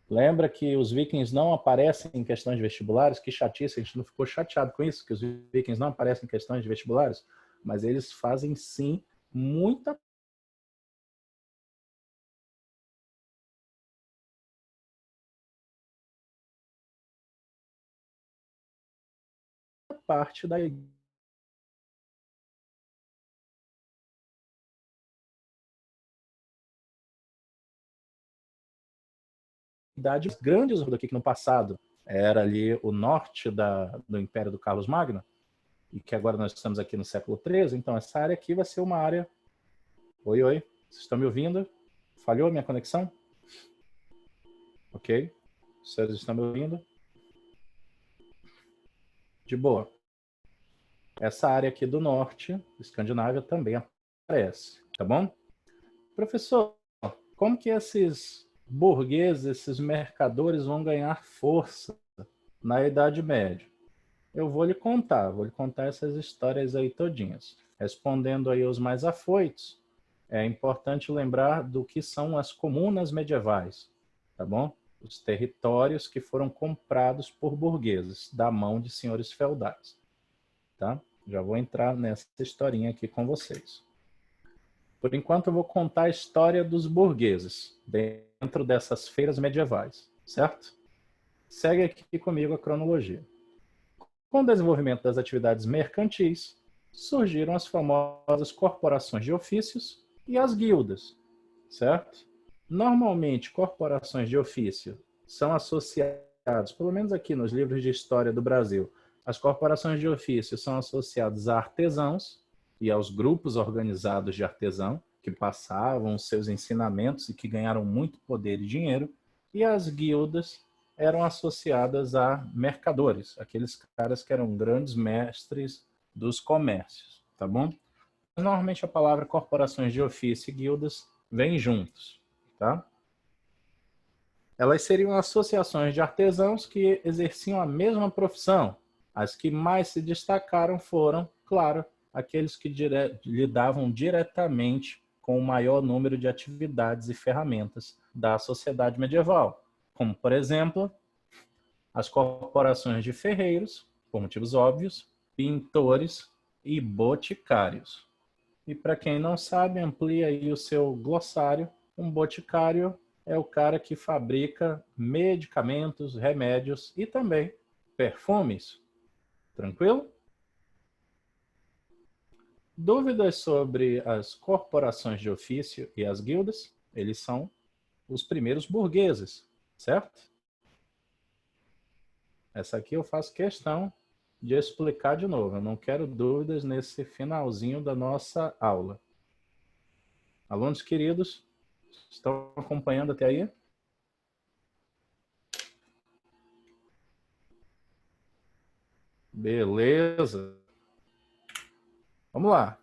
Lembra que os vikings não aparecem em questões de vestibulares? Que chatice, a gente não ficou chateado com isso, que os vikings não aparecem em questões de vestibulares? Mas eles fazem, sim, muita parte da idade grandes aqui que no passado era ali o norte do Império do Carlos Magno, e que agora nós estamos aqui no século XIII. Então essa área aqui vai ser uma área... Oi, oi, vocês estão me ouvindo? Falhou a minha conexão? Ok, vocês estão me ouvindo? De boa. Essa área aqui do norte, Escandinávia, também aparece, tá bom? Professor, como que esses burgueses, esses mercadores vão ganhar força na Idade Média? Eu vou lhe contar essas histórias aí todinhas. Respondendo aí os mais afoitos, é importante lembrar do que são as comunas medievais, tá bom? Os territórios que foram comprados por burgueses, da mão de senhores feudais, tá? Já vou entrar nessa historinha aqui com vocês. Por enquanto, eu vou contar a história dos burgueses dentro dessas feiras medievais, certo? Segue aqui comigo a cronologia. Com o desenvolvimento das atividades mercantis, surgiram as famosas corporações de ofícios e as guildas, certo? Normalmente, corporações de ofício são associadas, pelo menos aqui nos livros de história do Brasil, as corporações de ofício são associadas a artesãos e aos grupos organizados de artesão, que passavam os seus ensinamentos e que ganharam muito poder e dinheiro, e as guildas eram associadas a mercadores, aqueles caras que eram grandes mestres dos comércios, tá bom? Normalmente a palavra corporações de ofício e guildas vêm juntos, tá? Elas seriam associações de artesãos que exerciam a mesma profissão. As que mais se destacaram foram, claro, aqueles que lidavam diretamente com o maior número de atividades e ferramentas da sociedade medieval, como, por exemplo, as corporações de ferreiros, por motivos óbvios, pintores e boticários. E para quem não sabe, amplia aí o seu glossário. Um boticário é o cara que fabrica medicamentos, remédios e também perfumes. Tranquilo? Dúvidas sobre as corporações de ofício e as guildas? Eles são os primeiros burgueses, certo? Essa aqui eu faço questão de explicar de novo. Eu não quero dúvidas nesse finalzinho da nossa aula. Alunos queridos, estão acompanhando até aí? Beleza. Vamos lá.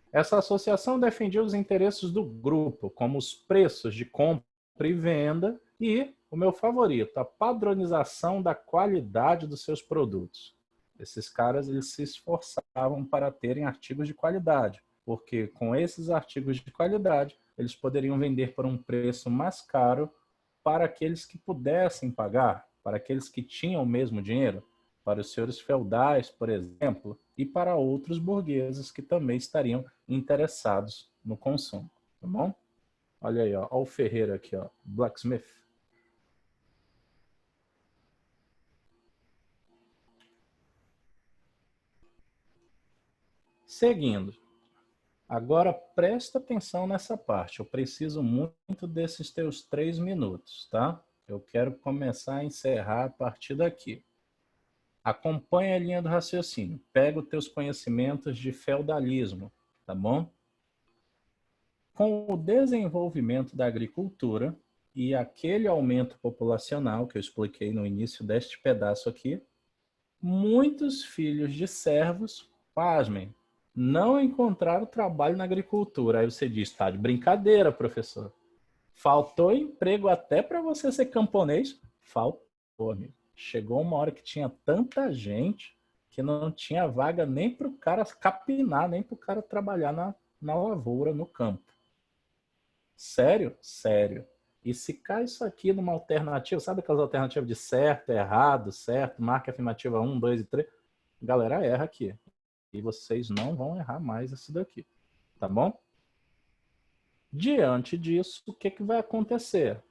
Essa associação defendia os interesses do grupo, como os preços de compra e venda e, o meu favorito, a padronização da qualidade dos seus produtos. Esses caras eles se esforçavam para terem artigos de qualidade, porque com esses artigos de qualidade, eles poderiam vender por um preço mais caro para aqueles que pudessem pagar, para aqueles que tinham o mesmo dinheiro, para os senhores feudais, por exemplo, e para outros burgueses que também estariam interessados no consumo, tá bom? Olha aí, ó, o ferreiro aqui, ó, blacksmith. Seguindo. Agora presta atenção nessa parte. Eu preciso muito desses teus 3 minutos, tá? Eu quero começar a encerrar a partir daqui. Acompanhe a linha do raciocínio. Pega os teus conhecimentos de feudalismo, tá bom? Com o desenvolvimento da agricultura e aquele aumento populacional que eu expliquei no início deste pedaço aqui, muitos filhos de servos, pasmem, não encontraram trabalho na agricultura. Aí você diz, tá de brincadeira, professor. Faltou emprego até para você ser camponês? Faltou, amigo. Chegou uma hora que tinha tanta gente que não tinha vaga nem para o cara capinar, nem para o cara trabalhar na lavoura, no campo. Sério? Sério. E se cai isso aqui numa alternativa, sabe aquelas alternativas de certo, errado, certo, marca afirmativa 1, 2 e 3? Galera, erra aqui. E vocês não vão errar mais isso daqui. Tá bom? Diante disso, o que vai acontecer?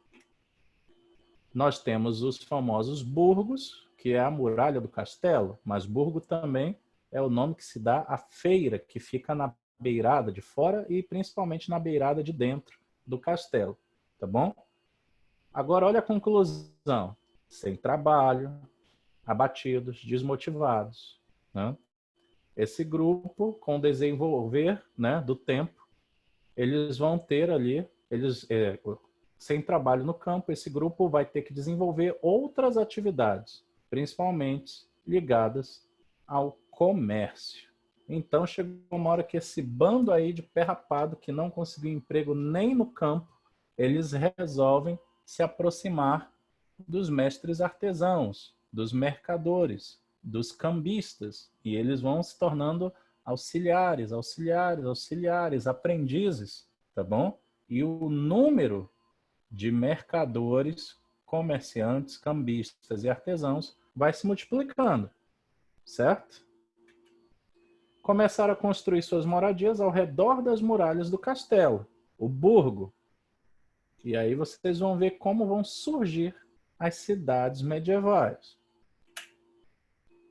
Nós temos os famosos burgos, que é a muralha do castelo, mas burgo também é o nome que se dá à feira, que fica na beirada de fora e principalmente na beirada de dentro do castelo, tá bom? Agora olha a conclusão. Sem trabalho, abatidos, desmotivados, né? Esse grupo, com o desenvolver, né, do tempo, eles vão ter ali, sem trabalho no campo, esse grupo vai ter que desenvolver outras atividades, principalmente ligadas ao comércio. Então chegou uma hora que esse bando aí de pé rapado que não conseguiu emprego nem no campo, eles resolvem se aproximar dos mestres artesãos, dos mercadores, dos cambistas, e eles vão se tornando auxiliares, aprendizes, tá bom? E o número de mercadores, comerciantes, cambistas e artesãos vai se multiplicando, certo? Começaram a construir suas moradias ao redor das muralhas do castelo, o burgo. E aí vocês vão ver como vão surgir as cidades medievais.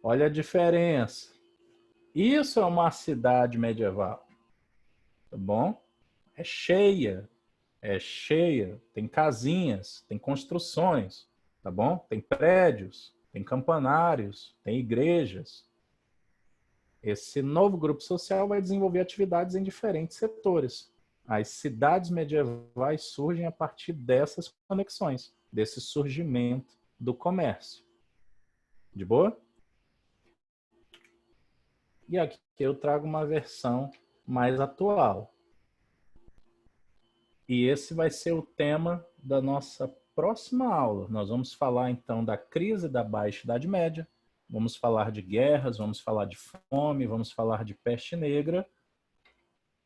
Olha a diferença. Isso é uma cidade medieval, tá bom? É cheia, tem casinhas, tem construções, tá bom? Tem prédios, tem campanários, tem igrejas. Esse novo grupo social vai desenvolver atividades em diferentes setores. As cidades medievais surgem a partir dessas conexões, desse surgimento do comércio. De boa? E aqui eu trago uma versão mais atual. E esse vai ser o tema da nossa próxima aula. Nós vamos falar então da crise da Baixa Idade Média, vamos falar de guerras, vamos falar de fome, vamos falar de peste negra,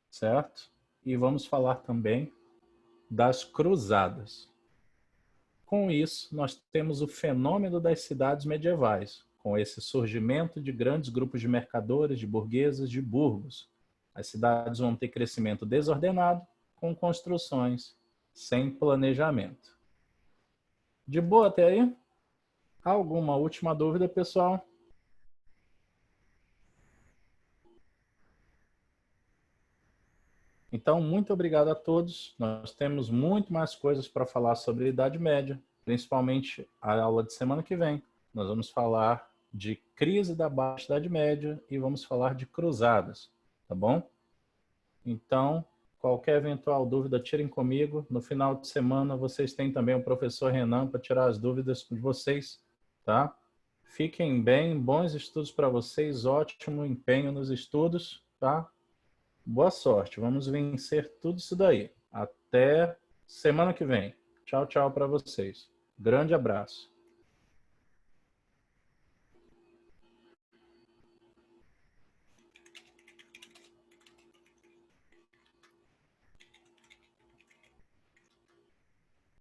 certo? E vamos falar também das cruzadas. Com isso, nós temos o fenômeno das cidades medievais, com esse surgimento de grandes grupos de mercadores, de burgueses, de burgos. As cidades vão ter crescimento desordenado, com construções sem planejamento. De boa até aí? Alguma última dúvida, pessoal? Então, muito obrigado a todos. Nós temos muito mais coisas para falar sobre a Idade Média, principalmente a aula de semana que vem. Nós vamos falar de crise da Baixa Idade Média e vamos falar de cruzadas, tá bom? Então, qualquer eventual dúvida, tirem comigo. No final de semana, vocês têm também o professor Renan para tirar as dúvidas de vocês, tá? Fiquem bem, bons estudos para vocês, ótimo empenho nos estudos, tá? Boa sorte, vamos vencer tudo isso daí. Até semana que vem. Tchau, tchau para vocês. Grande abraço.